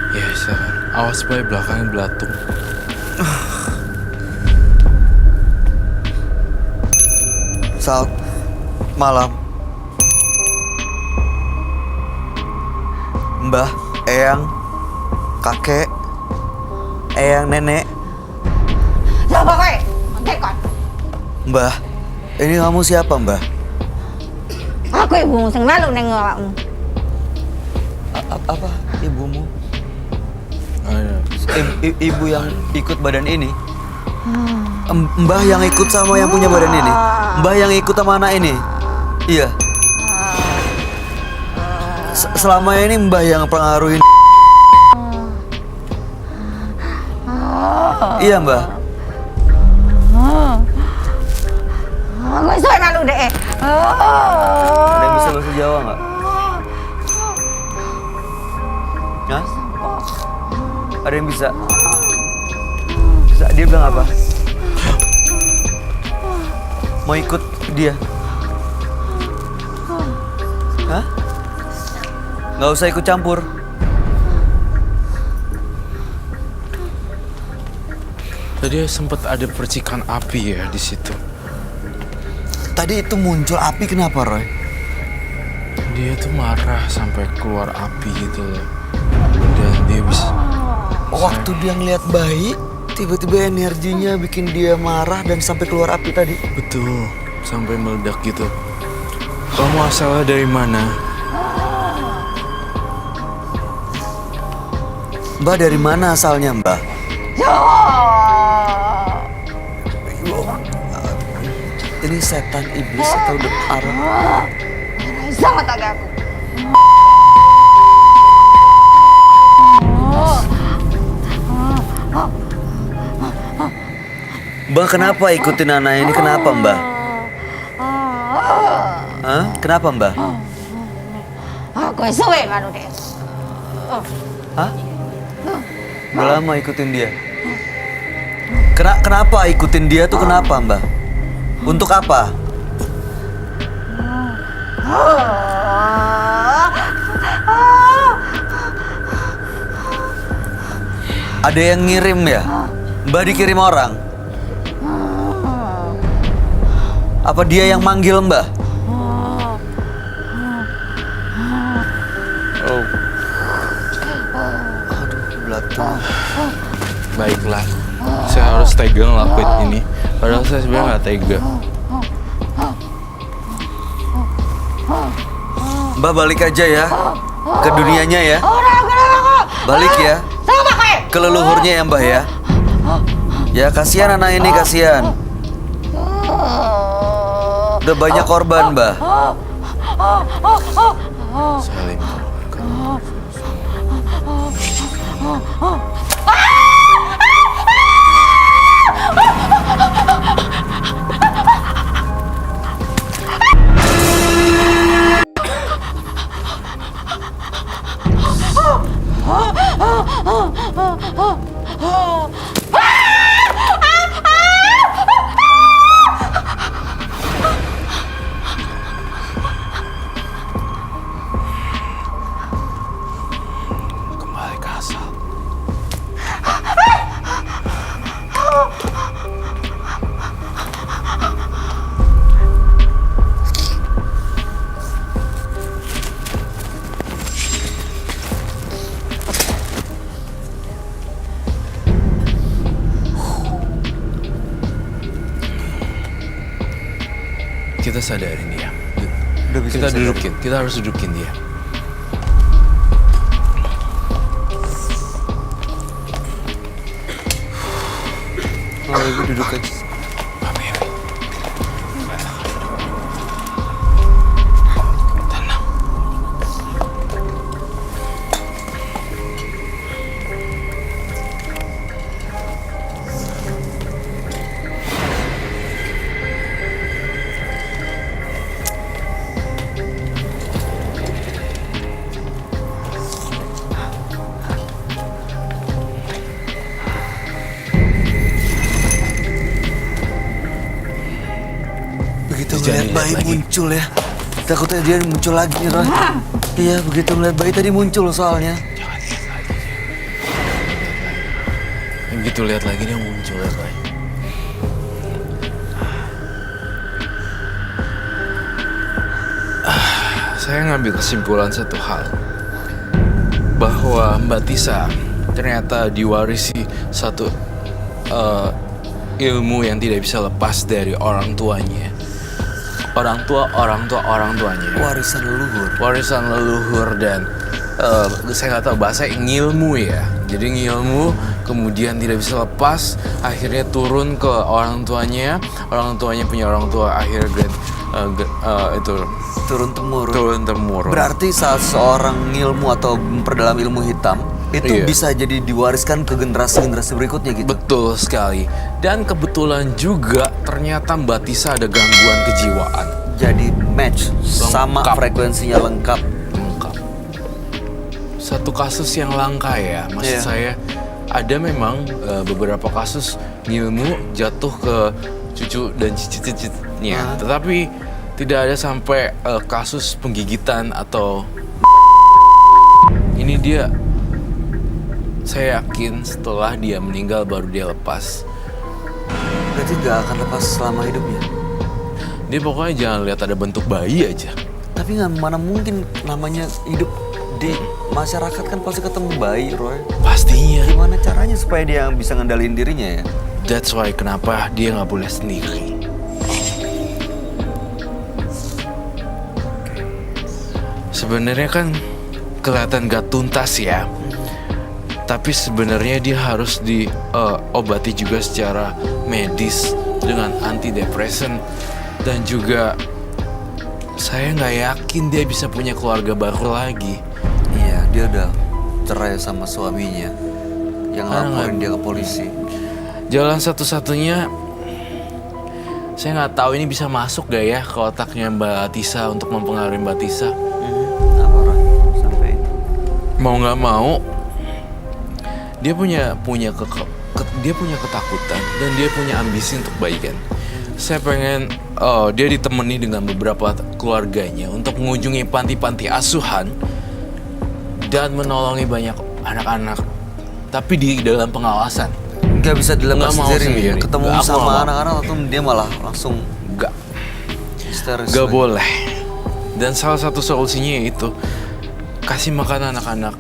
Speaker 7: Ya, silakan. Awas boy, belakangnya belatung.
Speaker 1: Selamat malam. Mbah, Eyang, kakek, Eyang, nenek.
Speaker 3: Siapa kowe? Ngekon.
Speaker 1: Mbah, ini kamu siapa, Mbah?
Speaker 3: Aku ibumu sing melu ning awakmu.
Speaker 1: Apa? Ibumu?
Speaker 7: Ada.
Speaker 1: Ibu yang ikut badan ini? Mbah yang ikut sama yang punya badan ini? Mbah yang ikut sama anak ini? Iya. Selama ini Mbah yang pengaruhin. Iya, Mbah.
Speaker 3: Aku iso melu deh.
Speaker 1: Ada yang bisa bahasa Jawa nggak? Hah? Ada yang bisa? Dia bilang apa? Mau ikut dia? Hah? Nggak usah ikut campur.
Speaker 7: Tadi sempat ada percikan api ya di situ.
Speaker 1: Tadi itu muncul api kenapa, Roy?
Speaker 7: Dia tuh marah sampai keluar api gitu loh. Dan dia bisa...
Speaker 1: Waktu dia ngeliat bayi, tiba-tiba energinya bikin dia marah dan sampai keluar api tadi.
Speaker 7: Betul, sampai meledak gitu. Kamu asalnya dari mana?
Speaker 1: Mbah dari mana asalnya, Mbah? Ini setan iblis atau udah arah?
Speaker 3: Sama tangga aku.
Speaker 1: Mbah kenapa ikutin anak ini? Kenapa, Mbah? Hah? Kenapa, Mbah?
Speaker 3: Aku suwe melu deh.
Speaker 1: Hah? Udah lama ikutin dia. Kenapa ikutin dia tuh kenapa, Mbah? Untuk apa? Ada yang ngirim ya? Mbah dikirim orang? Apa dia yang manggil Mbah?
Speaker 7: Oh,
Speaker 1: Aduh, belatung.
Speaker 7: baiklah. Saya harus tega ngelakuin ini. Padahal saya sebenarnya nggak tega.
Speaker 1: Mbah balik aja ya ke dunianya ya. Balik ya ke leluhurnya ya, Mbah ya. Ya kasihan anak ini, kasihan. Udah banyak korban, Mbah.
Speaker 7: Salim. Kembali ke asal. Kita sadarin dia.
Speaker 1: Udah bisa
Speaker 7: Kita
Speaker 1: disadarin.
Speaker 7: dudukin, kita harus dudukin dia.
Speaker 1: Oh, ibu duduk aja.
Speaker 7: Tenang.
Speaker 1: bayi muncul ya. Takutnya dia muncul lagi nih, Roy. Iya, begitu ngeliat bayi tadi muncul soalnya.
Speaker 7: Jangan lihat lagi. Begitu lihat lagi dia muncul ya, Roy. Saya ngambil kesimpulan satu hal, bahwa Mbak Tisa ternyata diwarisi satu ilmu yang tidak bisa lepas dari orang tuanya. Orang tuanya. Warisan leluhur dan saya nggak tahu bahasa ngilmu ya. Jadi ngilmu kemudian tidak bisa lepas, akhirnya turun ke orang tuanya punya orang tua, akhirnya itu
Speaker 1: Turun temurun.
Speaker 7: temurun.
Speaker 1: Berarti saat seorang ngilmu atau memperdalam ilmu hitam itu bisa jadi diwariskan ke generasi-generasi berikutnya gitu.
Speaker 7: Betul sekali. Dan kebetulan juga ternyata Mbak Tisa ada gangguan kejiwaan.
Speaker 1: Jadi match sama
Speaker 7: Lengkap.
Speaker 1: frekuensinya lengkap.
Speaker 7: Satu kasus yang langka ya, maksud saya ada memang beberapa kasus ngilmu jatuh ke cucu dan cicit-cicitnya, tetapi tidak ada sampai kasus penggigitan atau ini dia. Saya yakin setelah dia meninggal baru dia lepas.
Speaker 1: Berarti nggak akan lepas selama hidupnya.
Speaker 7: Dia pokoknya jangan lihat ada bentuk bayi aja.
Speaker 1: Tapi nggak mana mungkin namanya hidup di masyarakat kan pasti ketemu bayi, Roy.
Speaker 7: Pastinya.
Speaker 1: Gimana caranya supaya dia bisa ngendaliin dirinya ya?
Speaker 7: That's why kenapa dia nggak boleh sendiri. Sebenarnya kan kelihatan gak tuntas ya. Tapi sebenarnya dia harus diobati juga secara medis dengan antidepresan. Dan juga saya nggak yakin dia bisa punya keluarga baru lagi.
Speaker 1: Iya, dia udah cerai sama suaminya yang laporin dia ke polisi.
Speaker 7: Jalan satu-satunya, saya nggak tahu ini bisa masuk gak ya ke otaknya Mbak Tisa untuk mempengaruhi Mbak Tisa.
Speaker 1: Apa, Roy? Sampai
Speaker 7: Mau nggak mau, dia punya ketakutan dan dia punya ambisi untuk baikan. Saya pengen dia ditemani dengan beberapa keluarganya untuk mengunjungi panti-panti asuhan dan menolongi banyak anak-anak, tapi di dalam pengawasan.
Speaker 1: nggak bisa dilepas
Speaker 7: Nggak mau
Speaker 1: sendiri.
Speaker 7: sendiri.
Speaker 1: Ketemu
Speaker 7: Nggak, aku nggak
Speaker 1: sama
Speaker 7: mau.
Speaker 1: anak-anak atau dia malah langsung
Speaker 7: Nggak,
Speaker 1: histeris.
Speaker 7: nggak
Speaker 1: lagi.
Speaker 7: boleh. Dan salah satu solusinya yaitu kasih makan anak-anak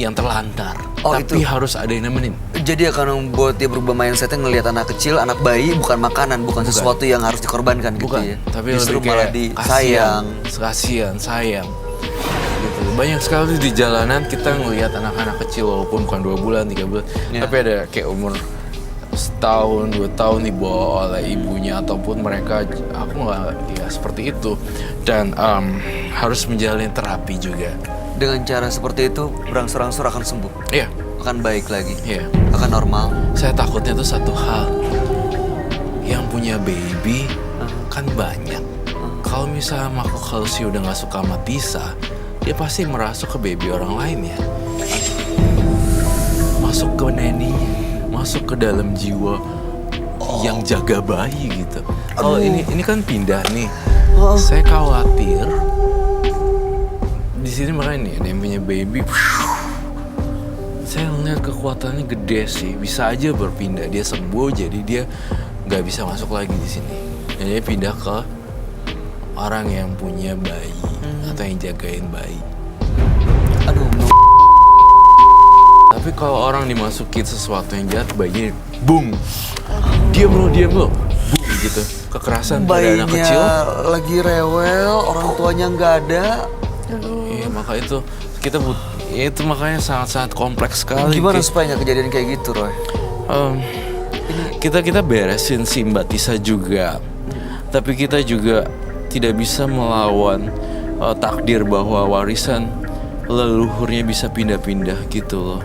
Speaker 7: yang terlantar,
Speaker 1: Oh,
Speaker 7: tapi
Speaker 1: itu.
Speaker 7: harus ada yang nemenin.
Speaker 1: Jadi akan membuat dia berubah mindsetnya ngelihat anak kecil, anak bayi bukan makanan, bukan sesuatu yang harus dikorbankan gitu
Speaker 7: Bukan,
Speaker 1: ya.
Speaker 7: tapi
Speaker 1: justru
Speaker 7: lebih
Speaker 1: malah
Speaker 7: kayak
Speaker 1: disayang.
Speaker 7: sayang. Gitu. Banyak sekali di jalanan kita ngelihat anak-anak kecil walaupun bukan 2 bulan, 3 bulan, tapi ada kayak umur setahun, 2 tahun dibawa oleh ibunya ataupun mereka, aku nggak ya seperti itu, dan harus menjalani terapi juga.
Speaker 1: Dengan cara seperti itu berangsur-angsur akan sembuh,
Speaker 7: Iya,
Speaker 1: akan baik lagi,
Speaker 7: iya.
Speaker 1: akan normal.
Speaker 7: Saya takutnya tuh satu hal, yang punya baby kan banyak. Kalau misalnya makhluk halus udah nggak suka sama Tisa, dia pasti merasuk ke baby orang lain ya. Masuk ke neninya, masuk ke dalam jiwa yang jaga bayi gitu. Kalau ini kan pindah nih, saya khawatir. Di sini makanya nih ada yang punya baby. Saya ngeliat kekuatannya gede sih, bisa aja berpindah, dia sembuh jadi dia nggak bisa masuk lagi di sini. Dan dia pindah ke orang yang punya bayi atau yang jagain bayi.
Speaker 1: Aduh,
Speaker 7: Tapi kalau orang dimasukin sesuatu yang jahat, bayinya boom, diam lo, boom gitu. Kekerasan pada anak
Speaker 1: bayinya
Speaker 7: kecil.
Speaker 1: lagi rewel, orang tuanya nggak ada.
Speaker 7: Iya, maka itu kita ya itu makanya sangat-sangat kompleks sekali.
Speaker 1: Gimana supaya nggak kejadian kayak gitu, Roy?
Speaker 7: Kita beresin si Mbak Tisa juga, tapi kita juga tidak bisa melawan takdir bahwa warisan leluhurnya bisa pindah-pindah gitu loh.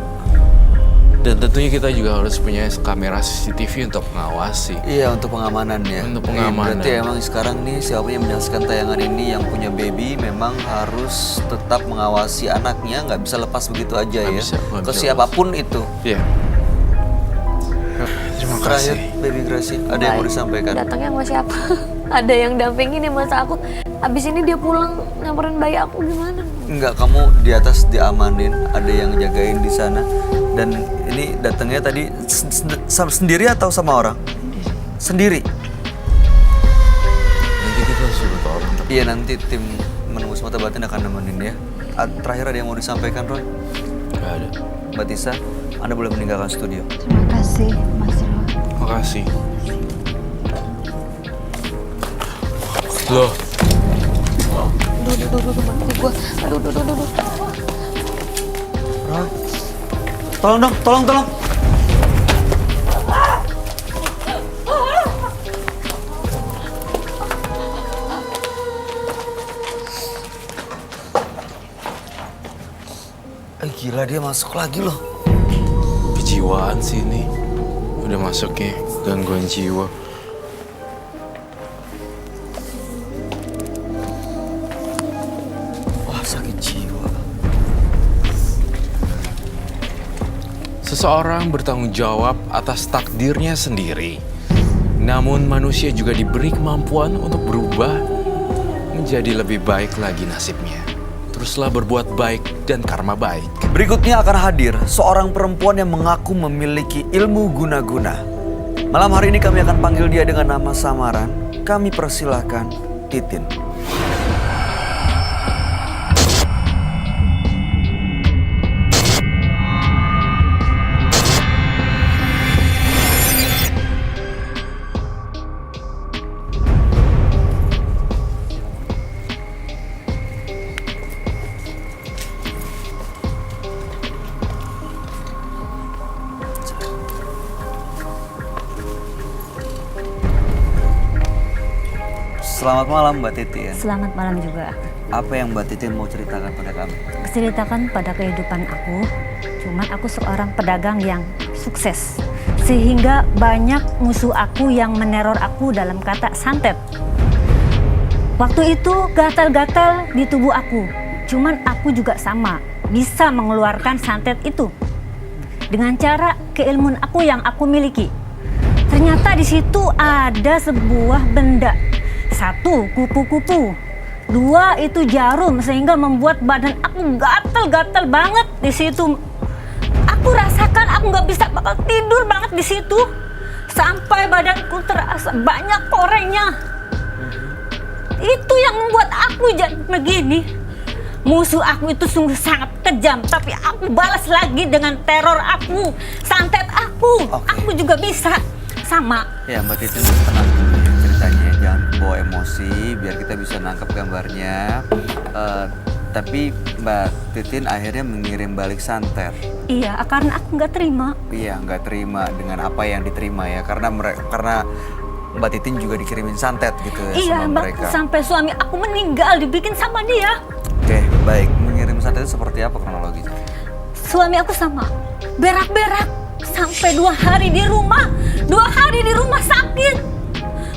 Speaker 7: Dan tentunya kita juga harus punya kamera CCTV untuk mengawasi.
Speaker 1: Iya, untuk pengamanannya.
Speaker 7: Untuk pengamanan.
Speaker 1: Berarti emang sekarang nih siapa yang menyaksikan tayangan ini yang punya baby memang harus tetap mengawasi anaknya, nggak bisa lepas begitu aja
Speaker 7: Nggak
Speaker 1: ya.
Speaker 7: bisa, nggak
Speaker 1: Ke
Speaker 7: bisa
Speaker 1: siapapun itu.
Speaker 7: Iya. Terima
Speaker 1: Terakhir,
Speaker 7: kasih.
Speaker 1: Baby Gracie, ada yang mau disampaikan?
Speaker 2: Datangnya sama siapa?
Speaker 4: ada yang dampingin ya masa aku. Abis ini dia pulang nyamperin bayi aku gimana?
Speaker 1: Enggak, kamu di atas diamanin, ada yang jagain di sana. Dan ini datangnya tadi sendiri atau sama orang? Sendiri.
Speaker 7: Nanti kita suruh ke orang.
Speaker 1: Iya, nanti tim menembus mata batin akan nemenin ya. Terakhir ada yang mau disampaikan, Roy?
Speaker 7: Gak ada.
Speaker 1: Mbak Tisa, Anda boleh meninggalkan studio.
Speaker 3: Terima kasih, Mas Roy.
Speaker 7: Makasih. Loh,
Speaker 4: Aduh, mati gue. Aduh.
Speaker 1: Roy, tolong dong, tolong. Gila, dia masuk lagi loh.
Speaker 7: kejiwaan sih ini. Udah masuknya gangguan jiwa.
Speaker 1: Wah, sakit jiwa.
Speaker 7: Seseorang bertanggung jawab atas takdirnya sendiri. Namun manusia juga diberi kemampuan untuk berubah menjadi lebih baik lagi nasibnya. Teruslah berbuat baik dan karma baik.
Speaker 1: Berikutnya akan hadir seorang perempuan yang mengaku memiliki ilmu guna-guna. Malam hari ini kami akan panggil dia dengan nama samaran. Kami persilahkan Titin. Selamat malam Mbak Titin.
Speaker 8: Selamat malam juga.
Speaker 1: Apa yang Mbak Titin mau ceritakan pada kami?
Speaker 8: Ceritakan pada kehidupan aku, cuman aku seorang pedagang yang sukses. Sehingga banyak musuh aku yang meneror aku dalam kata santet. Waktu itu gatal-gatal di tubuh aku, cuman aku juga sama, bisa mengeluarkan santet itu. Dengan cara keilmuan aku yang aku miliki. Ternyata di situ ada sebuah benda. 1, kupu-kupu. 2, itu jarum sehingga membuat badan aku gatal-gatal banget di situ. Aku rasakan aku nggak bisa bakal tidur banget di situ. Sampai badanku terasa banyak korengnya. Itu yang membuat aku jadi begini. Musuh aku itu sungguh sangat kejam, tapi aku balas lagi dengan teror aku, santet aku.
Speaker 1: Oke.
Speaker 8: Aku juga bisa sama.
Speaker 1: Ya Mbak Titin tenang dulu ya ceritanya, jangan bawa emosi biar kita bisa nangkep gambarnya. Tapi Mbak Titin akhirnya mengirim balik santet.
Speaker 8: Iya, karena aku nggak terima.
Speaker 1: Iya, nggak terima dengan apa yang diterima ya, karena Mbak Titin juga dikirimin santet gitu ya
Speaker 8: Iya,
Speaker 1: sama mereka.
Speaker 8: sampai suami aku meninggal dibikin sama dia.
Speaker 1: Oke, baik. Mengirim santet itu seperti apa kronologinya?
Speaker 8: Suami aku sama, berak-berak sampai 2 hari di rumah. 2 hari di rumah sakit.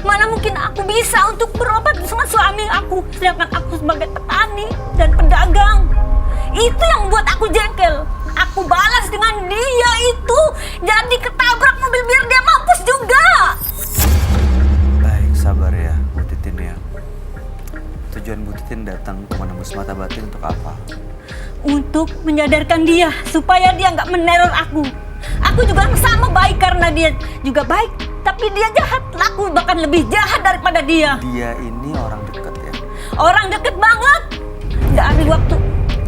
Speaker 8: Mana mungkin aku bisa untuk berobat sama suami aku, sedangkan aku sebagai petani dan pedagang. Itu yang membuat aku jengkel. Aku balas dengan dia itu jadi ketabrak mobil biar dia mampus juga.
Speaker 1: Baik, sabar ya Bu Titin ya. Tujuan Bu Titin datang ke Menembus Mata Batin untuk apa?
Speaker 8: Untuk menyadarkan dia supaya dia nggak meneror aku. Aku juga sama baik karena dia juga baik, tapi dia jahat. Aku bahkan lebih jahat daripada dia.
Speaker 1: Dia ini orang dekat ya?
Speaker 8: Orang deket banget. Dari waktu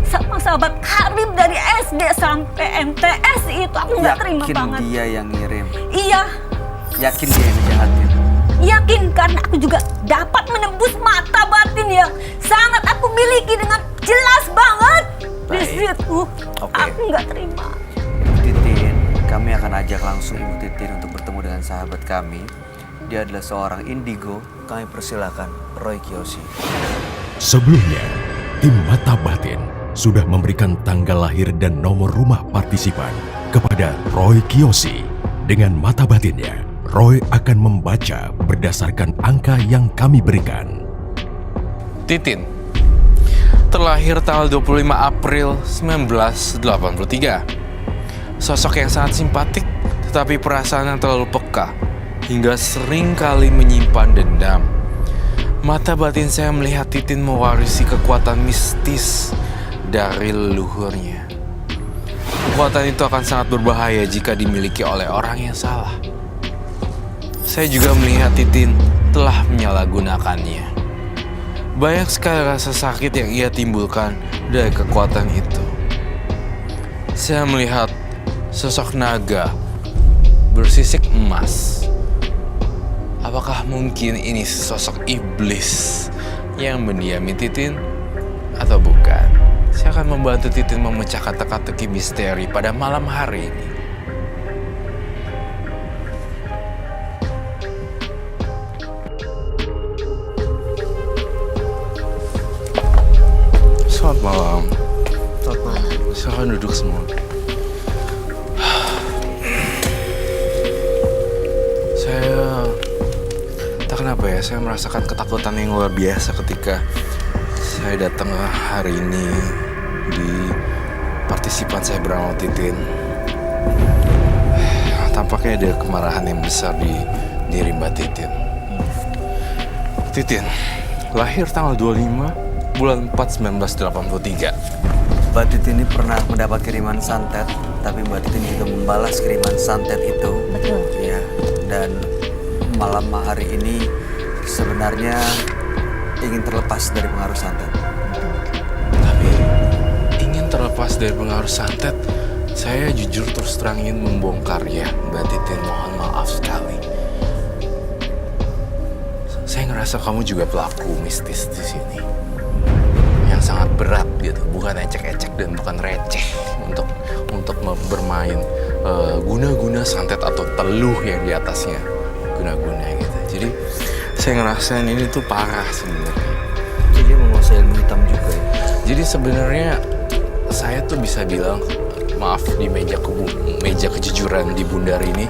Speaker 8: sama sahabat karib dari SD sampai MTS itu aku nggak terima
Speaker 1: Yakin
Speaker 8: banget.
Speaker 1: dia yang ngirim?
Speaker 8: Iya,
Speaker 1: Yakin dia yang jahatin?
Speaker 8: yakin karena aku juga dapat menembus mata batin yang sangat aku miliki dengan jelas banget. Di
Speaker 1: Baik.
Speaker 8: situ
Speaker 1: Oke.
Speaker 8: aku nggak terima.
Speaker 1: Ibu Titin, kami akan ajak langsung Ibu Titin untuk bertemu dengan sahabat kami. Dia adalah seorang indigo. Kami persilakan Roy Kiyoshi.
Speaker 6: Sebelumnya, tim Mata Batin sudah memberikan tanggal lahir dan nomor rumah partisipan kepada Roy Kiyoshi. Dengan mata batinnya, Roy akan membaca berdasarkan angka yang kami berikan.
Speaker 7: Titin, terlahir tanggal 25 April 1983. Sosok yang sangat simpatik, tetapi perasaan yang terlalu peka, hingga sering kali menyimpan dendam. Mata batin saya melihat Titin mewarisi kekuatan mistis dari leluhurnya. Kekuatan itu akan sangat berbahaya jika dimiliki oleh orang yang salah. Saya juga melihat Titin telah menyalahgunakannya. Banyak sekali rasa sakit yang ia timbulkan dari kekuatan itu. Saya melihat sosok naga bersisik emas. Apakah mungkin ini sosok iblis yang mendiami Titin atau bukan? Saya akan membantu Titin memecahkan teka-teki misteri pada malam hari ini. Selamat malam.
Speaker 1: Selamat malam.
Speaker 7: Silakan duduk semua. Kenapa ya, saya merasakan ketakutan yang luar biasa ketika saya datang hari ini di partisipan saya bernama Titin. Tampaknya ada kemarahan yang besar di diri Mbak Titin. Titin, lahir tanggal 25 bulan 4 1983.
Speaker 1: Mbak Titin ini pernah mendapat kiriman santet, tapi Mbak Titin juga membalas kiriman santet itu.
Speaker 8: Betul.
Speaker 1: Iya, dan malam hari ini sebenarnya ingin terlepas dari pengaruh santet.
Speaker 7: Tapi ingin terlepas dari pengaruh santet, saya jujur terus terang ingin membongkar ya, Mbak Titin, mohon maaf sekali. Saya ngerasa kamu juga pelaku mistis di sini. Yang sangat berat gitu, bukan ecek-ecek dan bukan receh untuk bermain guna-guna santet atau teluh yang di atasnya. Guna-guna gitu. Jadi saya ngerasain ini tuh parah sebenarnya.
Speaker 1: Jadi menguasai ilmu hitam juga ya.
Speaker 7: Jadi sebenarnya saya tuh bisa bilang, maaf di meja kejujuran di Bundar ini,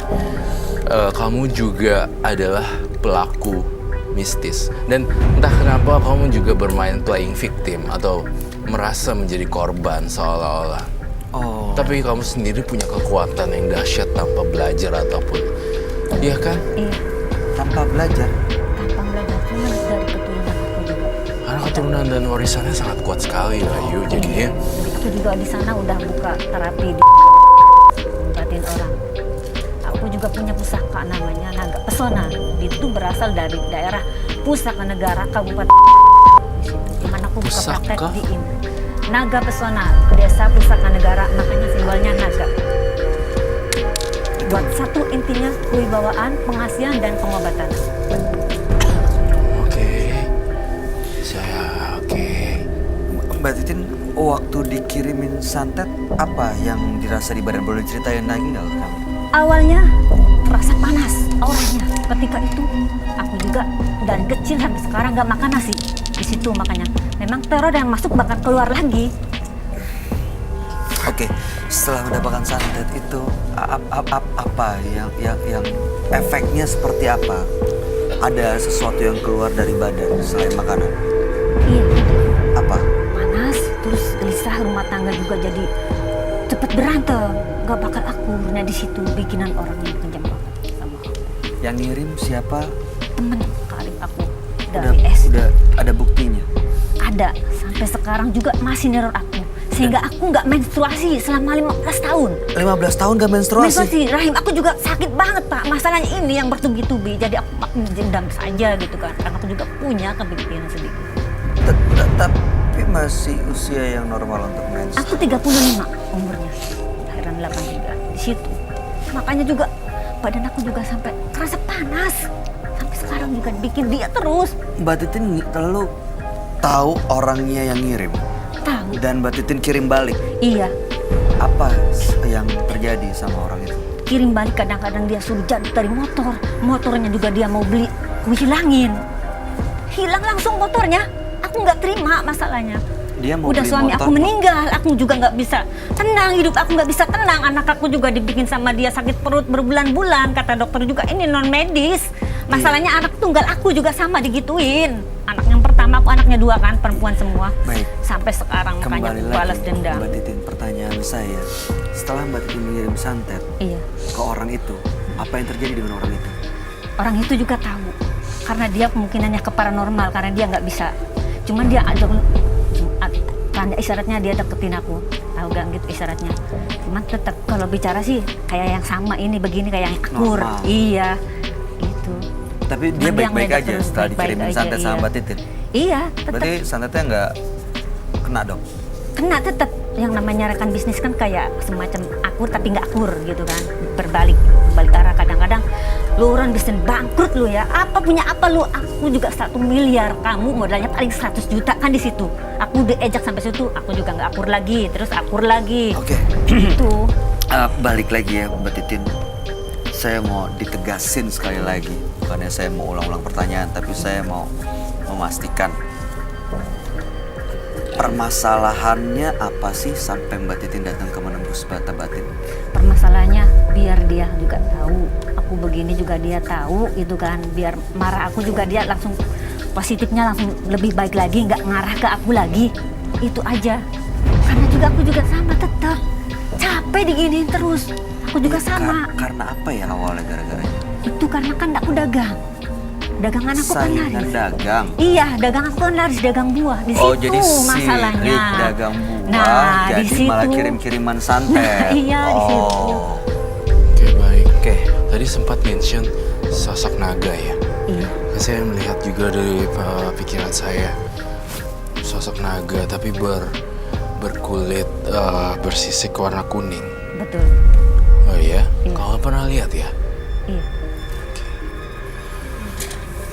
Speaker 7: kamu juga adalah pelaku mistis. Dan entah kenapa kamu juga bermain playing victim atau merasa menjadi korban seolah-olah.
Speaker 1: Oh.
Speaker 7: Tapi kamu sendiri punya kekuatan yang dahsyat tanpa belajar ataupun, iya kan?
Speaker 8: Iya,
Speaker 1: Tanpa belajar.
Speaker 8: tanpa belajar cuma dari keturunan aku juga.
Speaker 7: Karena keturunan dan warisannya sangat kuat sekali lah, Yu. Jadinya
Speaker 8: Aku juga di sana udah buka terapi di batin orang. Aku juga punya pusaka namanya Naga Pesona. Itu berasal dari daerah Pusaka Negara Kabupaten. Di situ. Dimana aku buka
Speaker 7: Pusaka?
Speaker 8: praktek di ini. Naga Pesona, Desa Pusaka Negara, makanya simbolnya naga. Buat satu intinya kewibawaan, pengasihan dan pengobatan.
Speaker 7: Oke.
Speaker 1: Mbak Titin, waktu dikirimin santet, apa yang dirasa di badan? Boleh ceritain lagi nggak ke kami?
Speaker 8: Awalnya terasa panas auranya. Ketika itu aku juga dari kecil sampai sekarang nggak makan nasi. Di situ makanya memang teror yang masuk bakal keluar lagi.
Speaker 1: Oke, setelah mendapatkan santet itu apa yang efeknya seperti apa? Ada sesuatu yang keluar dari badan selain makanan?
Speaker 8: Iya,
Speaker 1: Apa?
Speaker 8: panas, terus gelisah, rumah tangga juga jadi cepet berantem. Gak bakal akur. Nah di situ bikinan orang yang kejam banget sama aku.
Speaker 1: Yang ngirim siapa?
Speaker 8: Temen karib aku dari SD.
Speaker 1: Udah ada buktinya.
Speaker 8: Ada, sampai sekarang juga masih neror aku. Sehingga aku nggak menstruasi selama 15 tahun.
Speaker 1: 15 tahun gak menstruasi?
Speaker 8: Menstruasi, rahim aku juga sakit banget Pak. Masalahnya ini yang bertubi-tubi, jadi aku dendam saja gitu kan. Karena aku juga punya kepikiran sedikit.
Speaker 1: Tapi masih usia yang normal untuk menstruasi.
Speaker 8: Aku 35 umurnya, lahiran 83 di situ. Makanya juga badan aku juga sampai terasa panas. Sampai sekarang juga bikin dia terus.
Speaker 1: Mbak Titin lalu tahu orangnya yang ngirim?
Speaker 8: Tahu.
Speaker 1: Dan Mbak Titin kirim balik?
Speaker 8: Iya,
Speaker 1: Apa yang terjadi sama orang itu?
Speaker 8: kirim balik kadang-kadang dia suruh jatuh dari motor. Motornya juga dia mau beli, aku hilangin. Hilang langsung motornya. Aku nggak terima masalahnya.
Speaker 1: Dia mau
Speaker 8: Udah
Speaker 1: beli
Speaker 8: suami
Speaker 1: motor,
Speaker 8: aku meninggal, aku juga nggak bisa tenang, hidup aku nggak bisa tenang. Anak aku juga dibikin sama dia sakit perut berbulan-bulan. Kata dokter juga ini non medis. Masalahnya anak tunggal aku juga sama digituin. Anak yang pertama aku anaknya 2 kan, perempuan semua.
Speaker 1: Baik.
Speaker 8: Sampai sekarang makanya
Speaker 1: Kembali
Speaker 8: aku balas
Speaker 1: lagi,
Speaker 8: dendam.
Speaker 1: Mbak Titin, pertanyaan saya, setelah Mbak Titin mengirim santet
Speaker 8: Iya.
Speaker 1: ke orang itu, apa yang terjadi dengan orang itu?
Speaker 8: Orang itu juga tahu karena dia kemungkinannya ke paranormal karena dia nggak bisa. Cuman dia ada tanda isyaratnya dia deketin aku, tahu gak gitu isyaratnya. Cuman tetap kalau bicara sih kayak yang sama ini begini kayak yang akur.
Speaker 1: Normal.
Speaker 8: Iya, gitu.
Speaker 1: Tapi dia
Speaker 8: Cuman
Speaker 1: baik-baik
Speaker 8: ngajak
Speaker 1: aja
Speaker 8: terus,
Speaker 1: setelah
Speaker 8: baik-baik
Speaker 1: dikirimin
Speaker 8: aja,
Speaker 1: santet sama
Speaker 8: iya.
Speaker 1: Mbak Titin.
Speaker 8: Iya, tetap
Speaker 1: Berarti santetnya nggak kena dong?
Speaker 8: kena tetap. Yang namanya rekan bisnis kan kayak semacam akur tapi nggak akur gitu kan, berbalik arah. Kadang-kadang lu orang bisnis bangkrut lu ya, apa punya apa lu, aku juga 1 miliar, kamu modalnya paling 100 juta kan di situ. Aku udah ejak sampai situ, aku juga nggak akur lagi, terus akur lagi.
Speaker 1: Oke.
Speaker 8: Gitu.
Speaker 1: Balik lagi ya Mbak Titin. Saya mau ditegasin sekali lagi. Bukannya saya mau ulang-ulang pertanyaan, tapi saya mau memastikan. Permasalahannya apa sih sampai Mbak Titin datang ke menembus bata batin?
Speaker 8: Permasalahannya biar dia juga tahu, aku begini juga dia tahu gitu kan, biar marah aku juga dia langsung positifnya langsung lebih baik lagi, nggak ngarah ke aku lagi, itu aja. Karena juga aku juga sama tetap capek diginiin terus, aku juga sama.
Speaker 1: Karena apa ya awalnya gara-garanya?
Speaker 8: Itu karena kan aku dagang. Dagangan aku kan
Speaker 1: Saingan
Speaker 8: laris.
Speaker 1: dagang.
Speaker 8: Iya, dagang aku kan laris, dagang buah. Di
Speaker 1: Oh,
Speaker 8: situ
Speaker 1: jadi
Speaker 8: masalahnya.
Speaker 1: sirik dagang buah,
Speaker 8: Nah,
Speaker 1: jadi
Speaker 8: di situ.
Speaker 1: malah kirim-kiriman santet.
Speaker 8: Nah, iya, di situ.
Speaker 1: Oh.
Speaker 7: Oke, baik.
Speaker 1: Oke.
Speaker 7: Tadi sempat mention sosok naga ya.
Speaker 8: Iya,
Speaker 7: Saya melihat juga dari pikiran saya sosok naga tapi berkulit bersisik warna kuning.
Speaker 8: betul.
Speaker 7: Oh iya?
Speaker 8: Iya.
Speaker 7: Kau pernah lihat ya?
Speaker 8: Iya.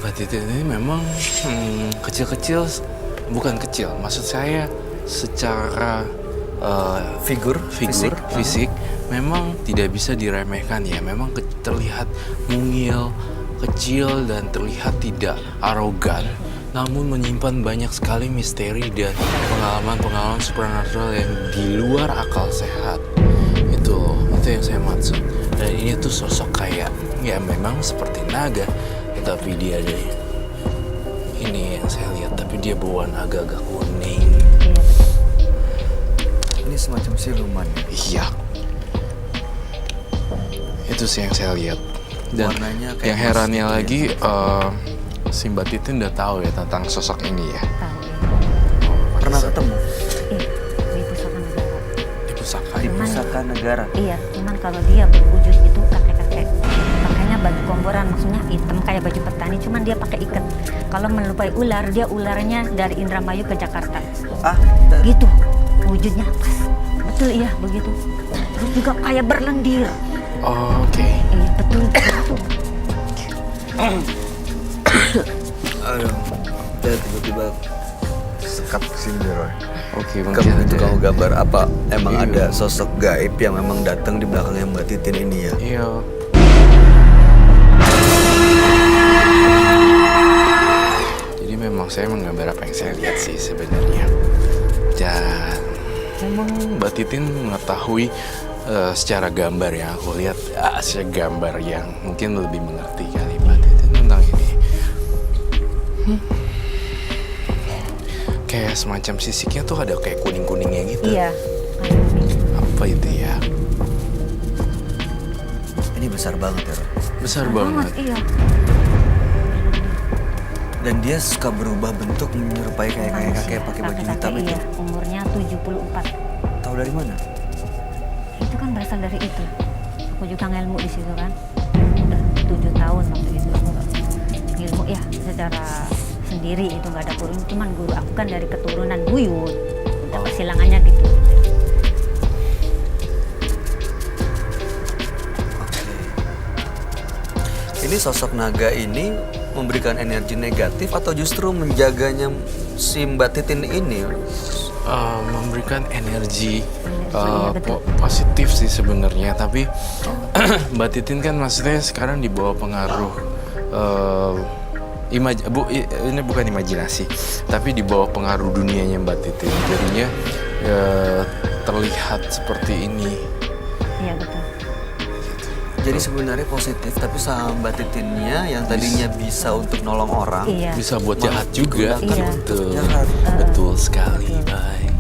Speaker 7: Mbak Titin ini memang kecil-kecil, bukan kecil. Maksud saya secara
Speaker 1: Figur,
Speaker 7: fisik memang tidak bisa diremehkan ya. Memang terlihat mungil, kecil dan terlihat tidak arogan, namun menyimpan banyak sekali misteri dan pengalaman-pengalaman supernatural yang di luar akal sehat. Itu yang saya maksud. Dan ini tuh sosok kayak ya memang seperti naga, tapi dia ada ini yang saya lihat, tapi dia berwarna agak-agak kuning.
Speaker 8: Iya.
Speaker 1: Ini semacam siluman.
Speaker 7: Iya. Itu sih yang saya lihat. Dan
Speaker 1: Warnanya kayak
Speaker 7: yang
Speaker 1: emas
Speaker 7: herannya
Speaker 1: gitu ya.
Speaker 7: lagi, si Mbak Titin udah tahu ya tentang sosok ini ya.
Speaker 8: Tahu ya.
Speaker 1: Pernah ketemu
Speaker 8: Iya, di pusaka negara.
Speaker 7: Di pusaka.
Speaker 1: di pusaka negara.
Speaker 8: Iya, cuman kalau dia berwujud itu kakek-kakek pakainya baju komboran, maksudnya hitam kayak baju petani, cuman dia pakai ikat. Kalau menyerupai ular, dia ularnya dari Indramayu ke Jakarta. Gitu, wujudnya pas. Betul iya, begitu. Terus juga kayak berlendir.
Speaker 7: Oh, oke.
Speaker 8: Iya, betul.
Speaker 1: Aduh, saya tiba-tiba sekat kesini Roy.
Speaker 7: Oke,
Speaker 1: Kamu
Speaker 7: mungkin
Speaker 1: itu
Speaker 7: ada.
Speaker 1: kamu gambar apa? Emang
Speaker 7: Iya.
Speaker 1: ada sosok gaib yang memang datang di belakangnya Mbak Titin ini ya?
Speaker 7: Iya. Jadi memang saya menggambar apa yang saya lihat sih sebenarnya. Dan memang Mbak Titin mengetahui secara gambar yang aku lihat, secara gambar yang mungkin lebih mengerti kali Mbak Titin tentang ini. Kayak semacam sisiknya tuh ada kayak kuning-kuningnya gitu.
Speaker 8: Iya, kayak begitu.
Speaker 7: Apa itu ya?
Speaker 1: Ini besar banget ya Roy.
Speaker 7: Besar banget.
Speaker 8: Iya.
Speaker 1: Dan dia suka berubah bentuk menyerupai kayak kakek pakai baju
Speaker 8: Kakek-kakek,
Speaker 1: hitam itu.
Speaker 8: iya, umurnya 74.
Speaker 1: Tahu dari mana?
Speaker 8: Itu kan berasal dari itu. Aku juga ngelmu di situ kan. Udah 7 tahun waktu itu aku ngilmu ya secara sendiri, itu nggak ada guru. Cuman guru aku kan dari keturunan buyut. Udah persilangannya gitu.
Speaker 1: Ini sosok naga ini memberikan energi negatif atau justru menjaganya si Mbak Titin ini?
Speaker 7: Memberikan energi
Speaker 8: iya, betul.
Speaker 7: positif sih sebenarnya, tapi Mbak Titin kan maksudnya sekarang di bawah pengaruh ini bukan imajinasi, tapi di bawah pengaruh dunianya Mbak Titin, jadinya terlihat seperti ini.
Speaker 8: Iya betul.
Speaker 1: Jadi sebenarnya positif, tapi sama Mbak Titinnya yang tadinya bisa untuk nolong orang,
Speaker 8: Iya.
Speaker 7: Bisa buat jahat juga.
Speaker 8: Iya.
Speaker 7: Betul.
Speaker 1: Jahat.
Speaker 7: Betul sekali, baik.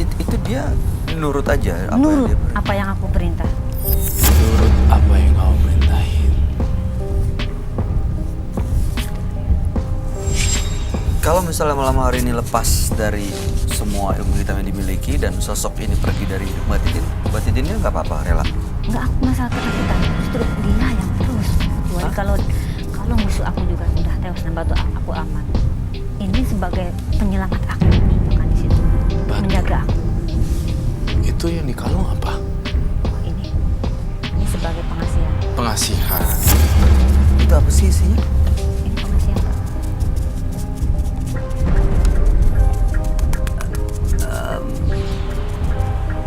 Speaker 1: Itu dia nurut aja apa yang
Speaker 8: Nurut
Speaker 1: dia beri.
Speaker 8: apa yang aku perintah.
Speaker 7: Menurut apa yang kau perintahin?
Speaker 1: Kalau misalnya malam hari ini lepas dari semua ilmu hitam yang dimiliki dan sosok ini pergi dari hidup Mbak Titinnya nggak apa-apa, rela?
Speaker 8: Enggak, aku masalah ketakutan. Justru dia yang terus. Kecuali kalau musuh aku juga sudah tewas dan bantu aku aman. Ini sebagai penyelamat aku, bukan di situ. Untuk menjaga aku.
Speaker 7: Itu yang di kalung apa?
Speaker 8: Ini sebagai pengasihan.
Speaker 7: Pengasihan.
Speaker 1: Itu apa sih isinya?
Speaker 8: Ini pengasihan, Kak.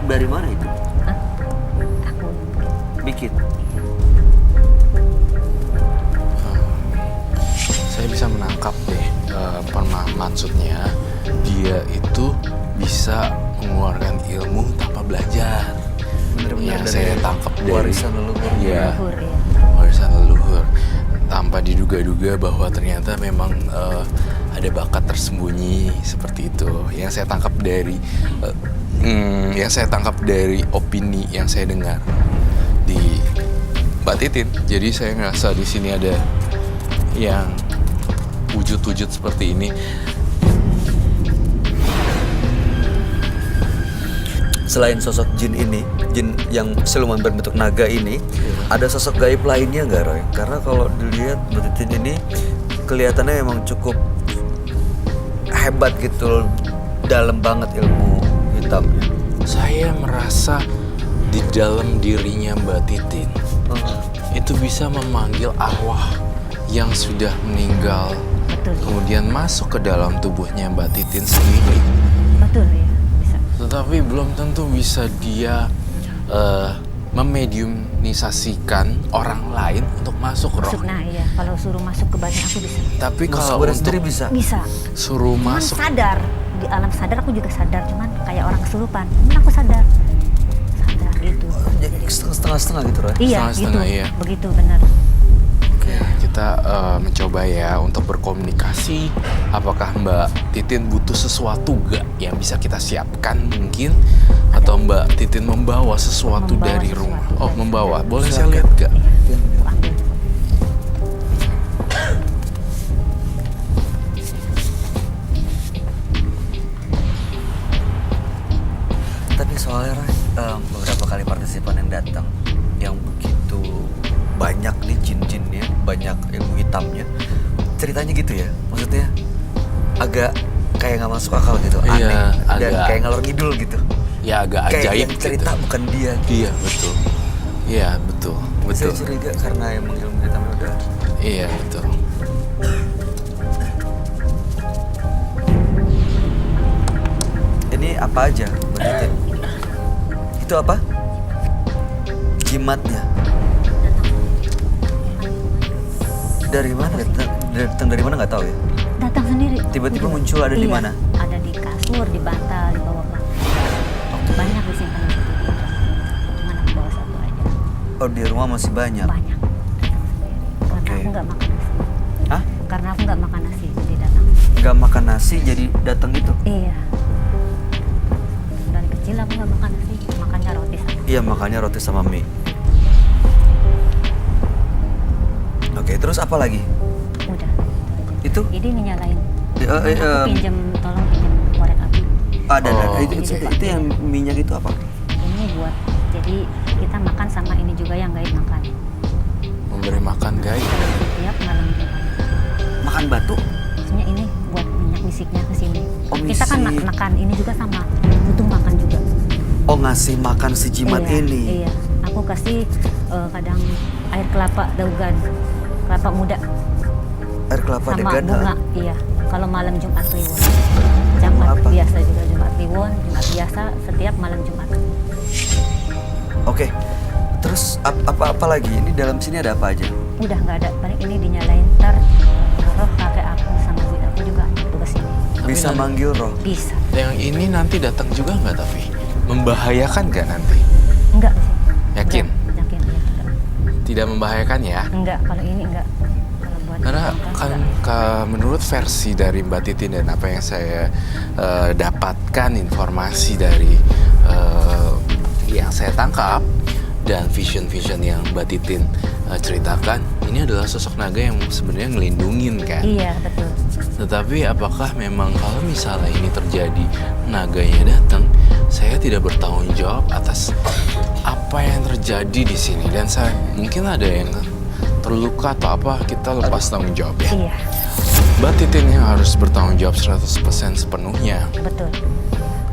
Speaker 1: Dari mana itu?
Speaker 8: Hah? Aku
Speaker 1: Bikin.
Speaker 7: Saya bisa menangkap deh, maksudnya dia itu bisa mengeluarkan ilmu tanpa belajar.
Speaker 1: Bener-bener
Speaker 7: Yang
Speaker 1: dari
Speaker 7: saya tangkap dari
Speaker 1: warisan leluhur.
Speaker 7: Iya,
Speaker 8: leluhur ya.
Speaker 7: warisan leluhur. Tanpa diduga-duga bahwa ternyata memang ada bakat tersembunyi seperti itu. Yang saya tangkap dari opini yang saya dengar di Mbak Titin. Jadi saya ngerasa di sini ada yang wujud-wujud seperti ini.
Speaker 1: Selain sosok jin ini, jin yang siluman berbentuk naga ini, ada sosok gaib lainnya nggak, Roy? Karena kalau dilihat Mbak Titin ini kelihatannya memang cukup hebat gitu loh, dalam banget ilmu hitamnya.
Speaker 7: Saya merasa di dalam dirinya Mbak Titin itu bisa memanggil arwah yang sudah meninggal,
Speaker 8: Betul.
Speaker 7: kemudian masuk ke dalam tubuhnya Mbak Titin sendiri.
Speaker 8: Betul ya, bisa.
Speaker 7: Tetapi belum tentu bisa dia memediumisasikan orang lain untuk masuk roh.
Speaker 8: Nah iya, kalau suruh masuk ke badan aku bisa.
Speaker 7: Tapi
Speaker 1: Masuk
Speaker 7: kalau
Speaker 1: badan
Speaker 7: untuk
Speaker 1: sendiri bisa.
Speaker 8: Bisa.
Speaker 7: suruh
Speaker 8: Cuman
Speaker 7: masuk,
Speaker 8: sadar. Di alam sadar aku juga sadar, cuman kayak orang kesurupan. Cuman aku sadar. Sadar gitu.
Speaker 1: Jadi setengah-setengah gitu, Roy?
Speaker 8: Iya, gitu.
Speaker 7: Setengah-setengah, iya.
Speaker 8: Begitu benar.
Speaker 7: Oke, kita mencoba ya untuk berkomunikasi. Apakah Mbak Titin butuh sesuatu gak yang bisa kita siapkan mungkin? Atau Mbak Titin membawa sesuatu
Speaker 8: Membawa
Speaker 7: dari
Speaker 8: sesuatu
Speaker 7: rumah? Oh,
Speaker 8: dari
Speaker 7: membawa.
Speaker 8: rumah.
Speaker 7: Boleh saya lihat gak?
Speaker 8: Aku ambil.
Speaker 1: Tapi soalnya, Roy, beberapa kali partisipan yang datang, yang begitu banyak nih jin-jinnya, banyak ilmu hitamnya, ceritanya gitu ya? Maksudnya agak kayak nggak masuk akal gitu,
Speaker 7: Iya,
Speaker 1: aneh, dan
Speaker 7: agak-
Speaker 1: kayak ngalor ngidul gitu.
Speaker 7: Ya agak
Speaker 1: Kayak
Speaker 7: ajaib
Speaker 1: yang cerita
Speaker 7: gitu.
Speaker 1: bukan dia.
Speaker 7: Iya, betul. Iya, betul.
Speaker 1: Saya
Speaker 7: Betul.
Speaker 1: curiga karena emang ilmu hitamnya udah.
Speaker 7: Iya, betul.
Speaker 1: Ini apa aja, Mbak Titin? Itu apa? Jimatnya. Dari mana? Datang dari mana nggak tahu ya?
Speaker 8: Datang sendiri.
Speaker 1: Tiba-tiba
Speaker 8: Aku juga.
Speaker 1: muncul ada di
Speaker 8: Iya,
Speaker 1: mana?
Speaker 8: Ada di kasur, di bantal, di bawah bangku. Banyak disimpan di situ. Cuman aku bawa satu aja.
Speaker 1: Oh, di rumah masih banyak.
Speaker 8: Banyak. Karena
Speaker 1: Oke.
Speaker 8: aku nggak makan nasi.
Speaker 1: Hah?
Speaker 8: Karena aku nggak makan nasi, jadi datang.
Speaker 1: Gak makan nasi jadi datang gitu?
Speaker 8: Iya. Dari kecil aku nggak makan nasi, makannya roti sama.
Speaker 1: Iya, makanya roti sama mie. Oke, terus apa lagi?
Speaker 8: Udah.
Speaker 1: Itu?
Speaker 8: Ini nyalain.
Speaker 1: Aku
Speaker 8: Aku tolong pinjem korek api.
Speaker 1: ada.
Speaker 7: Oh.
Speaker 1: Itu yang minyak itu apa?
Speaker 8: Ini buat, jadi kita makan sama ini juga yang gaib makan.
Speaker 7: Memberi makan gaib.
Speaker 8: Setiap malam Jumat.
Speaker 1: Makan batu?
Speaker 8: Maksudnya ini buat minyak misiknya ke sini.
Speaker 1: Oh,
Speaker 8: Kita kan
Speaker 1: misik.
Speaker 8: makan ini juga sama, butuh makan juga.
Speaker 1: Oh, ngasih makan si jimat
Speaker 8: Iya,
Speaker 1: ini.
Speaker 8: Iya, aku kasih kadang air kelapa daugan, kelapa muda
Speaker 1: Air kelapa
Speaker 8: sama
Speaker 1: degan.
Speaker 8: bunga. Iya, kalau malam Jumat Kliwon. Jumat
Speaker 1: Apa?
Speaker 8: biasa juga Jumat Kliwon, Jumat biasa setiap malam Jumat.
Speaker 1: Oke. Terus apa lagi? Ini dalam sini ada apa aja?
Speaker 8: Udah nggak ada, paling ini dinyalain ntar roh kakek aku sama duit aku juga tuh ke sini.
Speaker 1: Bisa
Speaker 7: nanti-
Speaker 1: manggil roh.
Speaker 8: Bisa.
Speaker 7: Yang ini nanti datang juga nggak tapi? Membahayakan nggak nanti?
Speaker 8: Enggak sih.
Speaker 7: Yakin?
Speaker 8: Enggak, yakin ya. Enggak.
Speaker 7: Tidak membahayakan ya?
Speaker 8: Enggak, kalau ini enggak. Kalau buat
Speaker 7: Karena
Speaker 8: orang
Speaker 7: kan
Speaker 8: enggak.
Speaker 7: menurut versi dari Mbak Titin dan apa yang saya dapatkan informasi dari yang saya tangkap dan vision-vision yang Mbak Titin ceritakan, ini adalah sosok naga yang sebenarnya ngelindungin kan.
Speaker 8: Iya, betul.
Speaker 7: Tetapi apakah memang kalau misalnya ini terjadi, naganya datang, saya tidak bertanggung jawab atas apa yang terjadi di sini. Dan saya mungkin ada yang terluka atau apa, kita lepas tanggung jawab ya.
Speaker 8: Iya,
Speaker 7: Mbak Titin yang harus bertanggung jawab 100% sepenuhnya.
Speaker 8: betul.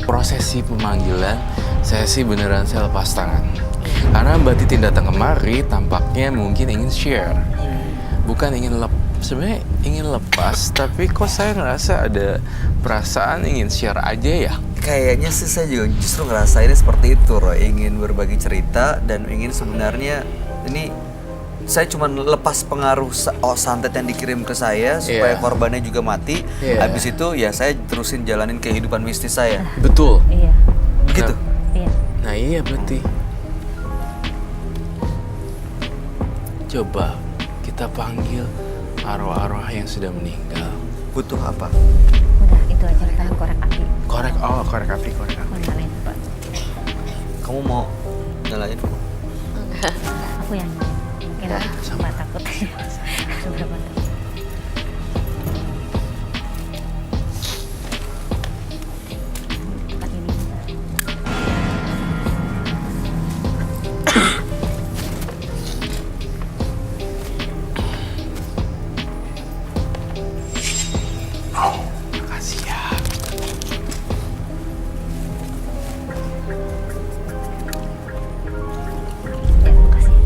Speaker 7: Prosesi pemanggilan, saya sih beneran saya lepas tangan. Karena Mbak Titin datang kemari, tampaknya mungkin ingin share. Bukan ingin sebenarnya ingin lepas, tapi kok saya ngerasa ada perasaan ingin share aja ya.
Speaker 1: Kayaknya sih saya juga justru ngerasain seperti itu, Roy. Ingin berbagi cerita dan ingin sebenarnya ini saya cuma lepas pengaruh santet yang dikirim ke saya supaya korbannya juga mati. Habis itu ya saya terusin jalanin kehidupan mistis saya.
Speaker 7: Betul.
Speaker 8: Iya,
Speaker 1: Begitu.
Speaker 8: iya.
Speaker 7: Nah iya berarti. Coba kita panggil arwah-arwah yang sudah meninggal.
Speaker 1: Butuh apa?
Speaker 8: Udah, itu aja kan korek api.
Speaker 7: Korek api.
Speaker 8: Aku nyalain, Pak.
Speaker 1: Kamu mau nyalain?
Speaker 8: Aku yang mungkin sama takut. Seberapa takut. Tempat ini.
Speaker 7: Makasih ya.
Speaker 8: Ya, makasih.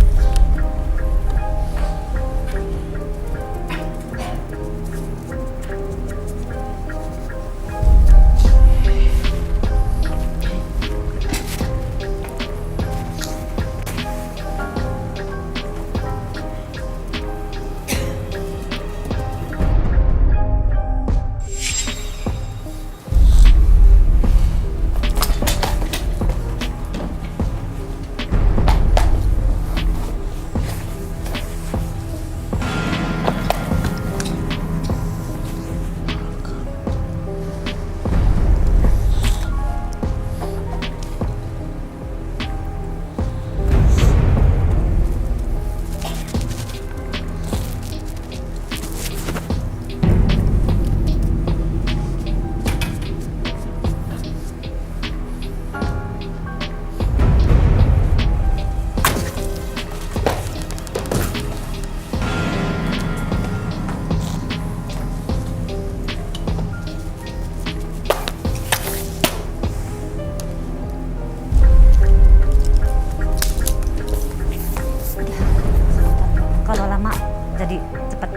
Speaker 8: Kalau lama jadi cepat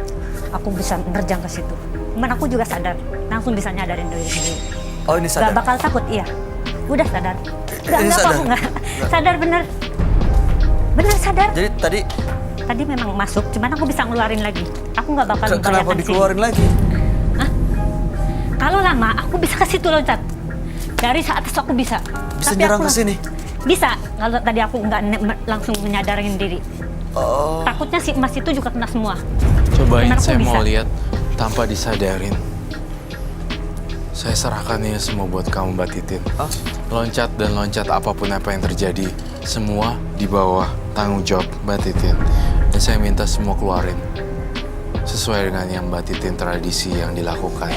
Speaker 8: aku bisa nerjang ke situ. Cuman aku juga sadar, langsung bisa nyadarin diri sendiri.
Speaker 1: Oh ini
Speaker 8: Gak
Speaker 1: sadar?
Speaker 8: bakal takut, iya. Udah sadar.
Speaker 1: Ini
Speaker 8: Enggak,
Speaker 1: sadar?
Speaker 8: aku enggak. Sadar bener. Bener sadar.
Speaker 1: Jadi tadi
Speaker 8: Tadi memang masuk, cuman aku bisa ngeluarin lagi. Aku nggak bakal
Speaker 1: kenapa
Speaker 8: membayangkan
Speaker 1: dikeluarin
Speaker 8: sini.
Speaker 1: lagi?
Speaker 8: Kalau lama, aku bisa ke situ loncat. Dari atas aku bisa.
Speaker 1: Bisa
Speaker 8: Tapi
Speaker 1: nyerang
Speaker 8: aku
Speaker 1: ke sini?
Speaker 8: Bisa. Kalau tadi aku nggak langsung menyadarin diri.
Speaker 1: Oh.
Speaker 8: Takutnya si emas itu juga kena semua.
Speaker 7: Cobain,
Speaker 8: Cuman aku
Speaker 7: saya mau
Speaker 8: bisa.
Speaker 7: lihat tanpa disadarin. Saya serahkan ini semua buat kamu, Mbak Titin.
Speaker 1: Hah?
Speaker 7: Loncat dan loncat apapun apa yang terjadi, semua di bawah tanggung jawab Mbak Titin. Dan saya minta semua keluarin. Sesuai dengan yang Mbak Titin tradisi yang dilakukan.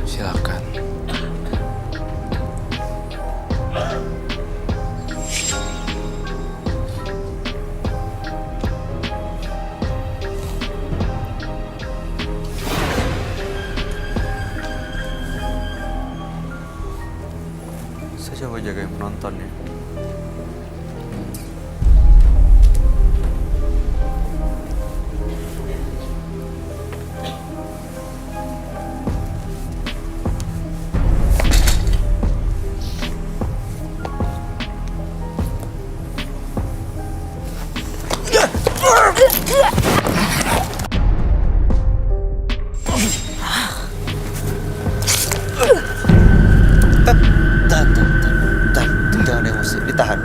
Speaker 7: Silakan.
Speaker 1: Saya coba jagain penonton ya. Tahan, jangan emosi, ditahan.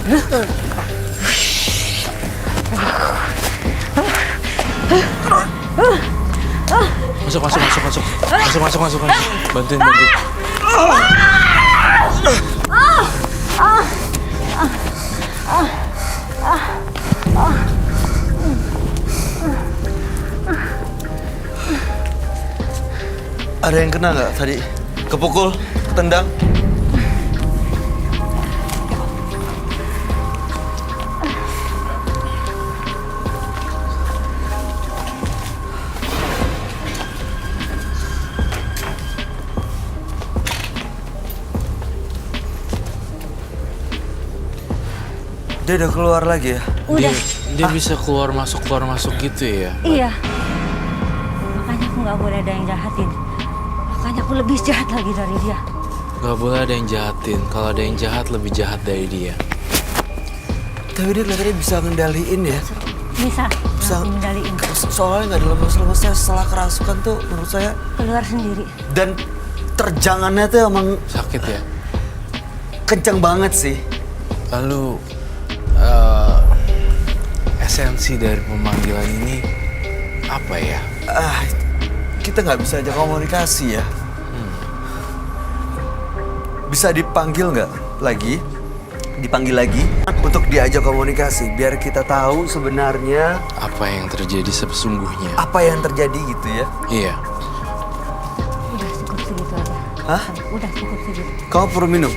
Speaker 7: Masuk. Bantuin.
Speaker 1: Ada yang kena nggak tadi? Kepukul, tendang? Dia udah keluar lagi ya?
Speaker 8: Udah.
Speaker 7: Dia bisa keluar masuk gitu ya?
Speaker 8: Iya. Makanya aku nggak boleh ada yang jahatin. Makanya aku lebih jahat lagi dari dia.
Speaker 7: Gak boleh ada yang jahatin. Kalau ada yang jahat, lebih jahat dari dia.
Speaker 1: Tapi dia kelihatannya bisa ngendaliin ya?
Speaker 8: Bisa
Speaker 1: Bisa.
Speaker 8: mengendaliin.
Speaker 1: Soalnya nggak dilemes-lemesnya setelah kerasukan tuh menurut saya.
Speaker 8: Keluar sendiri.
Speaker 1: Dan terjangannya tuh emang
Speaker 7: Sakit ya?
Speaker 1: kencang banget sih.
Speaker 7: Lalu, esensi dari pemanggilan ini apa ya?
Speaker 1: Kita nggak bisa aja komunikasi ya. Bisa dipanggil nggak lagi? Dipanggil lagi untuk diajak komunikasi biar kita tahu sebenarnya
Speaker 7: Apa yang terjadi sesungguhnya?
Speaker 1: apa yang terjadi gitu ya.
Speaker 7: Iya.
Speaker 8: Udah cukup segitu aja.
Speaker 1: Hah?
Speaker 8: Udah cukup segitu.
Speaker 1: Kamu perlu minum?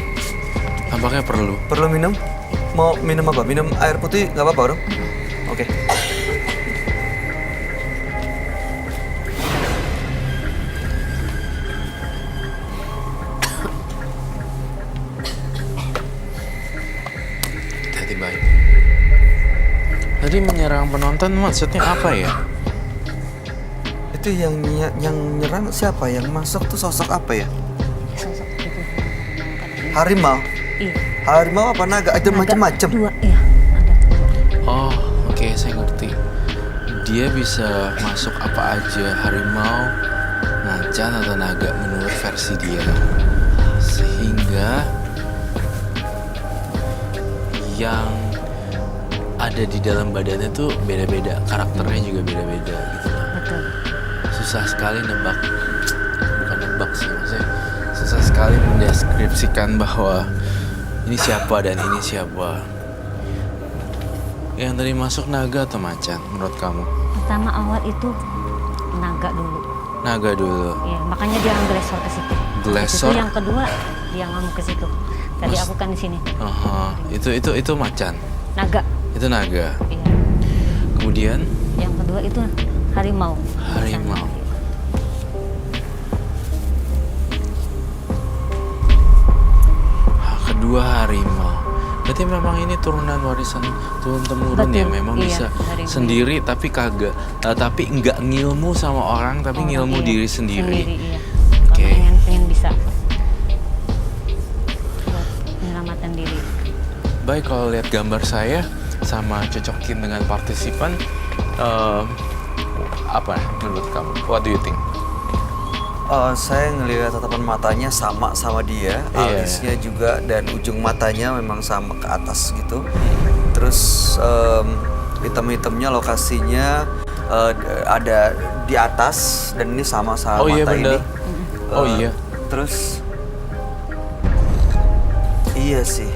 Speaker 7: Tampaknya perlu.
Speaker 1: Perlu minum? Mau minum apa? Minum air putih nggak apa-apa dong? Oke.
Speaker 7: Hati-hati baik. Tadi menyerang penonton maksudnya apa ya?
Speaker 1: Itu yang nyerang siapa? Yang masuk tuh sosok apa ya?
Speaker 8: Sosok itu.
Speaker 1: Harimau?
Speaker 8: Iya.
Speaker 1: Harimau apa naga? Ada macam-macam.
Speaker 8: Dua, iya. Ada dua.
Speaker 7: Oh, oke, saya ngerti. Dia bisa masuk apa aja, harimau, macan atau naga menurut versi dia. Sehingga yang ada di dalam badannya tuh beda-beda, karakternya juga beda-beda gitu loh.
Speaker 8: Betul.
Speaker 7: Susah sekali nebak, bukan nebak sih maksudnya, susah sekali mendeskripsikan bahwa ini siapa dan ini siapa. Yang tadi masuk naga atau macan menurut kamu?
Speaker 8: Pertama awal itu naga dulu.
Speaker 7: Naga dulu.
Speaker 8: Iya, makanya dia ngelesor ke situ.
Speaker 7: Glesor?
Speaker 8: Itu yang kedua dia ngomong ke situ. Tadi aku kan di sini.
Speaker 7: Aha, itu macan.
Speaker 8: Naga.
Speaker 7: Itu naga.
Speaker 8: Iya.
Speaker 7: Kemudian
Speaker 8: Yang kedua itu harimau.
Speaker 7: harimau. Kedua harimau. Berarti memang ini turunan warisan turun temurun ya,
Speaker 8: Betul,
Speaker 7: memang
Speaker 8: iya,
Speaker 7: bisa
Speaker 8: dari ibu.
Speaker 7: sendiri tapi kagak, tapi nggak ngilmu sama orang tapi ngilmu
Speaker 8: Iya,
Speaker 7: diri sendiri.
Speaker 8: iya.
Speaker 7: Oke.
Speaker 8: Kalau pengen bisa buat menyelamatkan diri.
Speaker 7: Baik, kalau lihat gambar saya sama cocokin dengan partisipan, apa menurut kamu? What do you think?
Speaker 1: Saya ngelihat tatapan matanya sama dia,
Speaker 7: Iya.
Speaker 1: alisnya juga dan ujung matanya memang sama ke atas gitu. Terus hitam-hitamnya lokasinya ada di atas dan ini sama
Speaker 7: Oh iya,
Speaker 1: mata
Speaker 7: bener.
Speaker 1: ini.
Speaker 7: Oh iya.
Speaker 1: Terus iya sih,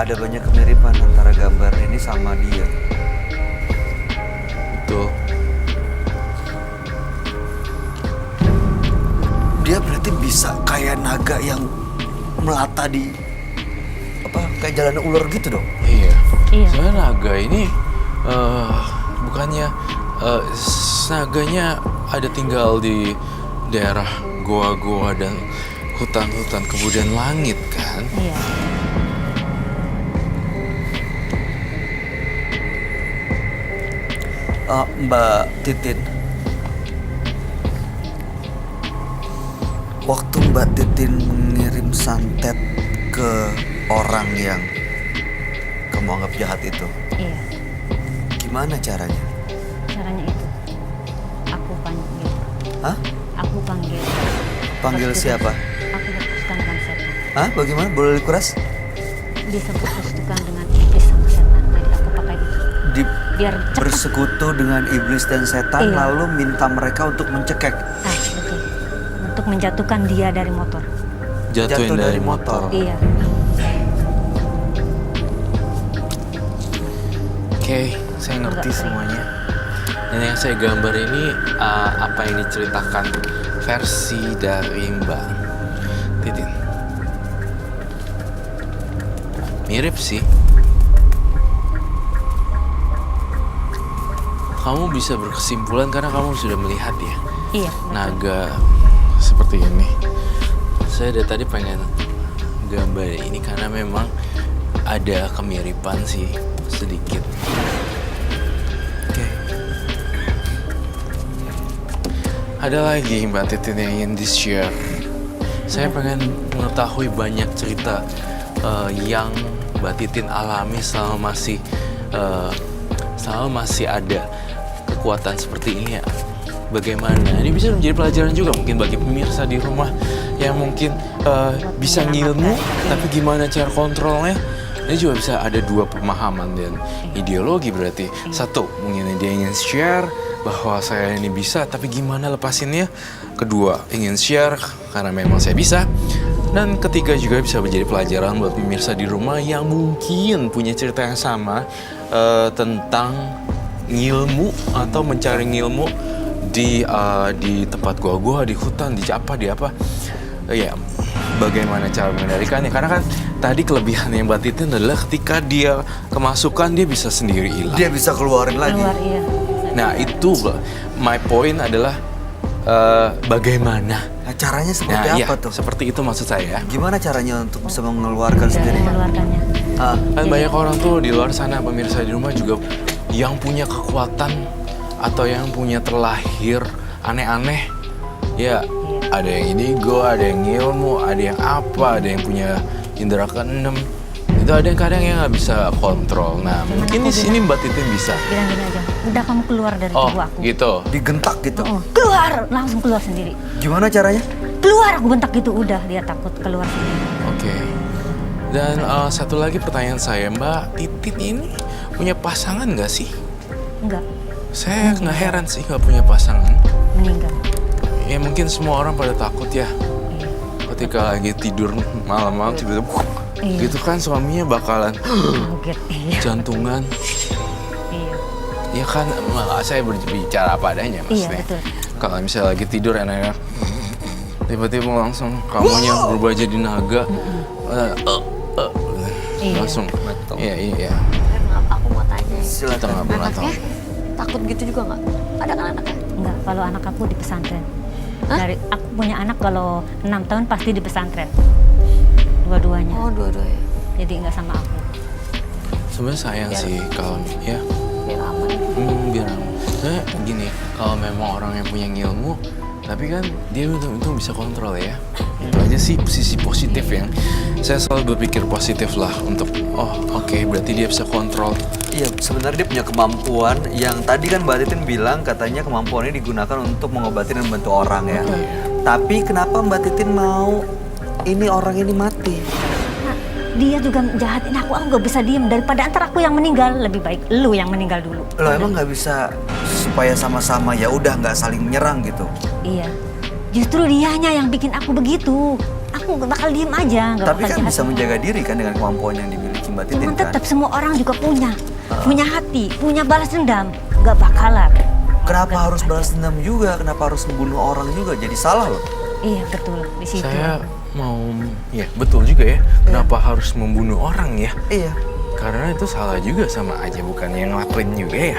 Speaker 1: ada banyak kemiripan antara gambar ini sama dia.
Speaker 7: Betul.
Speaker 1: Dia berarti bisa kayak naga yang melata di kayak jalan ular gitu dong.
Speaker 7: Iya.
Speaker 8: Iya.
Speaker 7: Soalnya naga ini bukannya naganya ada tinggal di daerah goa-goa dan hutan-hutan kemudian langit kan?
Speaker 8: Iya.
Speaker 1: Mbak Titin, waktu Mbak Titin mengirim santet ke orang yang kamu anggap jahat itu,
Speaker 8: Iya.
Speaker 1: gimana caranya?
Speaker 8: Caranya itu. Aku panggil.
Speaker 1: Hah?
Speaker 8: Aku panggil.
Speaker 1: Panggil
Speaker 8: Pas
Speaker 1: siapa?
Speaker 8: Aku putuskan konsepnya.
Speaker 1: Hah? Bagaimana? Boleh dikuras?
Speaker 8: Disebut putuskan dengan biar cepat.
Speaker 1: Bersekutu dengan iblis dan setan
Speaker 8: Iya.
Speaker 1: lalu minta mereka untuk mencekek.
Speaker 8: Ah, betul. Untuk menjatuhkan dia dari motor.
Speaker 7: Jatuhin dari motor.
Speaker 8: Iya.
Speaker 7: Oke, saya ngerti
Speaker 8: Agak
Speaker 7: semuanya. Dan yang saya gambar ini apa yang diceritakan versi dari Mbak Titin. Mirip sih. Kamu bisa berkesimpulan karena kamu sudah melihat ya
Speaker 8: Iya.
Speaker 7: naga seperti ini. Saya dari tadi pengen gambar ini karena memang ada kemiripan sih sedikit. Oke. Ada lagi Mbak Titin yang ingin di-share. Saya pengen mengetahui banyak cerita yang Mbak Titin alami selama masih ada kekuatan seperti ini ya. Bagaimana? Ini bisa menjadi pelajaran juga mungkin bagi pemirsa di rumah yang mungkin bisa ngilmu, tapi gimana cara kontrolnya? Ini juga bisa ada dua pemahaman dan ideologi berarti. Satu, mungkin dia ingin share bahwa saya ini bisa, tapi gimana lepasinnya? Kedua, ingin share karena memang saya bisa. Dan ketiga juga bisa menjadi pelajaran buat pemirsa di rumah yang mungkin punya cerita yang sama tentang ngilmu atau mencari ngilmu di tempat gua-gua, di hutan, di apa. Ya, bagaimana cara mengendalikannya? Karena kan tadi kelebihannya Mbak Titin adalah ketika dia kemasukan dia bisa sendiri hilang.
Speaker 1: Dia bisa keluarin lagi.
Speaker 8: Keluar, iya.
Speaker 7: Nah itu my point adalah bagaimana?
Speaker 1: Nah, caranya seperti
Speaker 7: Nah,
Speaker 1: apa
Speaker 7: iya,
Speaker 1: tuh?
Speaker 7: seperti itu maksud saya.
Speaker 1: Gimana caranya untuk bisa mengeluarkan sendiri?
Speaker 8: Mengeluarkannya.
Speaker 7: Kan banyak orang tuh di luar sana pemirsa di rumah juga yang punya kekuatan atau yang punya terlahir aneh-aneh. Ya, ada yang indigo, ada yang ilmu, ada yang apa, ada yang punya indera keenam. Itu ada yang kadang yang nggak bisa kontrol. Nah, mungkin di sini Mbak Titin bisa.
Speaker 8: Bilang gini aja, udah kamu keluar dari
Speaker 7: Oh,
Speaker 8: tubuh aku.
Speaker 7: gitu.
Speaker 1: Digentak gitu.
Speaker 8: Keluar, langsung keluar sendiri.
Speaker 1: Gimana caranya?
Speaker 8: Keluar, aku bentak gitu, udah dia takut keluar sendiri.
Speaker 7: Oke. Dan satu lagi pertanyaan saya, Mbak Titin ini punya pasangan nggak sih?
Speaker 8: Enggak,
Speaker 7: Saya nggak heran sih nggak punya pasangan.
Speaker 8: meninggal.
Speaker 7: Ya mungkin semua orang pada takut ya. Ketika lagi tidur malam-malam tiba-tiba
Speaker 8: Iya.
Speaker 7: gitu kan suaminya bakalan
Speaker 8: Kaget, iya.
Speaker 7: jantungan.
Speaker 8: Iya.
Speaker 7: Ya kan saya berbicara apa adanya
Speaker 8: Iya,
Speaker 7: maksudnya.
Speaker 8: betul.
Speaker 7: Kalau misalnya lagi tidur enak-enak tiba-tiba langsung kamunya berubah jadi naga.
Speaker 8: Iya.
Speaker 7: Langsung. Iya.
Speaker 2: Kenapa aku mau tanya?
Speaker 7: Kita
Speaker 1: Silakan.
Speaker 7: nggak pernah tahu.
Speaker 2: Anaknya takut gitu juga nggak? Ada kan anaknya?
Speaker 8: Enggak, kalau anak aku di pesantren. Dari aku punya anak kalau 6 tahun pasti di pesantren. Dua-duanya.
Speaker 2: Oh, dua-duanya.
Speaker 8: Jadi enggak sama aku.
Speaker 7: Sebenarnya sayang sih kalau ya
Speaker 2: Biar aman.
Speaker 7: biar gini, kalau memang orang yang punya ilmu tapi kan dia itu bisa kontrol ya. Itu aja sih sisi positif yang saya selalu berpikir positif lah untuk oke, berarti dia bisa kontrol.
Speaker 1: Iya, sebenarnya dia punya kemampuan yang tadi kan Mbak Titin bilang katanya kemampuan ini digunakan untuk mengobati dan membantu orang ya. Tapi kenapa Mbak Titin mau ini orang ini mati?
Speaker 8: Nah, dia juga jahatin aku nggak bisa diem. Daripada antar aku yang meninggal, lebih baik lu yang meninggal dulu.
Speaker 1: Loh emang nggak bisa supaya sama-sama ya udah nggak saling menyerang gitu?
Speaker 8: Iya. Justru dianya yang bikin aku begitu. Aku gak bakal diem aja. Gak
Speaker 1: Tapi
Speaker 8: bakal
Speaker 1: kan
Speaker 8: jahat
Speaker 1: bisa
Speaker 8: sama
Speaker 1: menjaga diri kan dengan kemampuan yang dimiliki Mbak Titin
Speaker 8: Cuman
Speaker 1: kan?
Speaker 8: tetap semua orang juga punya hati, punya balas dendam. Gak bakalan.
Speaker 1: Kenapa harus balas dendam juga? Kenapa harus membunuh orang juga? Jadi salah loh.
Speaker 8: Iya betul di situ.
Speaker 7: Saya mau ya betul juga ya. Kenapa harus membunuh orang ya?
Speaker 1: Iya.
Speaker 7: Karena itu salah juga sama aja bukan yang ngelakuin juga ya.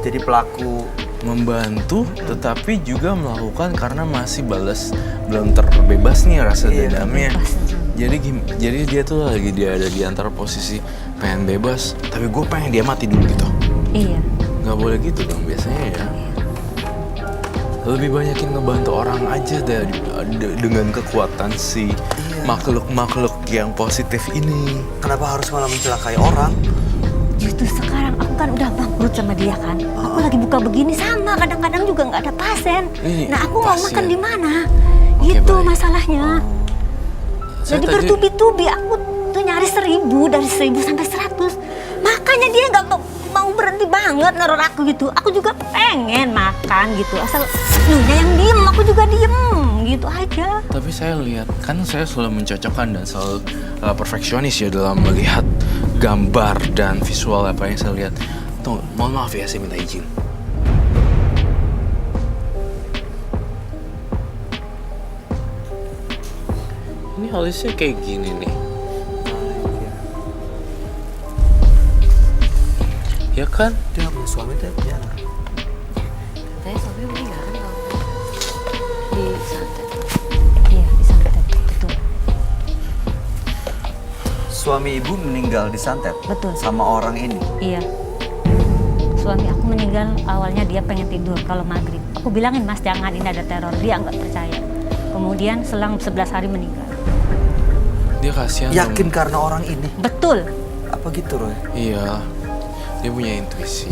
Speaker 1: Jadi pelaku
Speaker 7: Membantu tetapi juga melakukan karena masih belum terbebas nih rasa dendamnya. Jadi dia tuh lagi dia ada di antara posisi pengen bebas tapi gue pengen dia mati dulu gitu.
Speaker 8: Iya.
Speaker 7: Nggak boleh gitu dong biasanya ya. Lebih banyak yang ngebantu orang aja dengan kekuatan si makhluk-makhluk yang positif ini.
Speaker 1: kenapa harus malah mencelakai orang?
Speaker 8: Justru sekarang aku kan udah bangkrut sama dia kan. Aku lagi buka begini sama kadang-kadang juga nggak ada pasien.
Speaker 7: Ini
Speaker 8: Nah aku mau
Speaker 7: pasien.
Speaker 8: makan di mana?
Speaker 7: Oke,
Speaker 8: Itu
Speaker 7: baik.
Speaker 8: masalahnya.
Speaker 7: Saya
Speaker 8: Jadi
Speaker 7: tadi-
Speaker 8: bertubi-tubi aku tuh nyari 1000 dari 1000 sampai 100. Makanya dia nggak mau berhenti banget neror aku gitu. Aku juga pengen makan gitu. Asal lunya yang diem, aku juga diem gitu aja.
Speaker 7: Tapi saya lihat, kan saya selalu mencocokkan dan selalu perfeksionis ya dalam melihat gambar dan visual apa yang saya lihat. Tuh, mohon maaf ya, saya minta izin. Ini alisnya kayak gini nih. Ya kan?
Speaker 1: Dia punya suami dia penjara.
Speaker 2: Katanya suami meninggal kan kalau di santet.
Speaker 8: Iya, disantet. Betul.
Speaker 1: Suami ibu meninggal disantet
Speaker 8: Betul.
Speaker 1: sama orang ini.
Speaker 8: Iya. Suami aku meninggal, awalnya dia pengen tidur kalau maghrib. Aku bilangin, Mas jangan, ini ada teror. Dia nggak percaya. Kemudian selang 11 hari meninggal.
Speaker 7: Dia kasihan.
Speaker 1: Yakin karena orang ini?
Speaker 8: Betul.
Speaker 1: Apa gitu, Roy?
Speaker 7: Iya. Dia punya intuisi.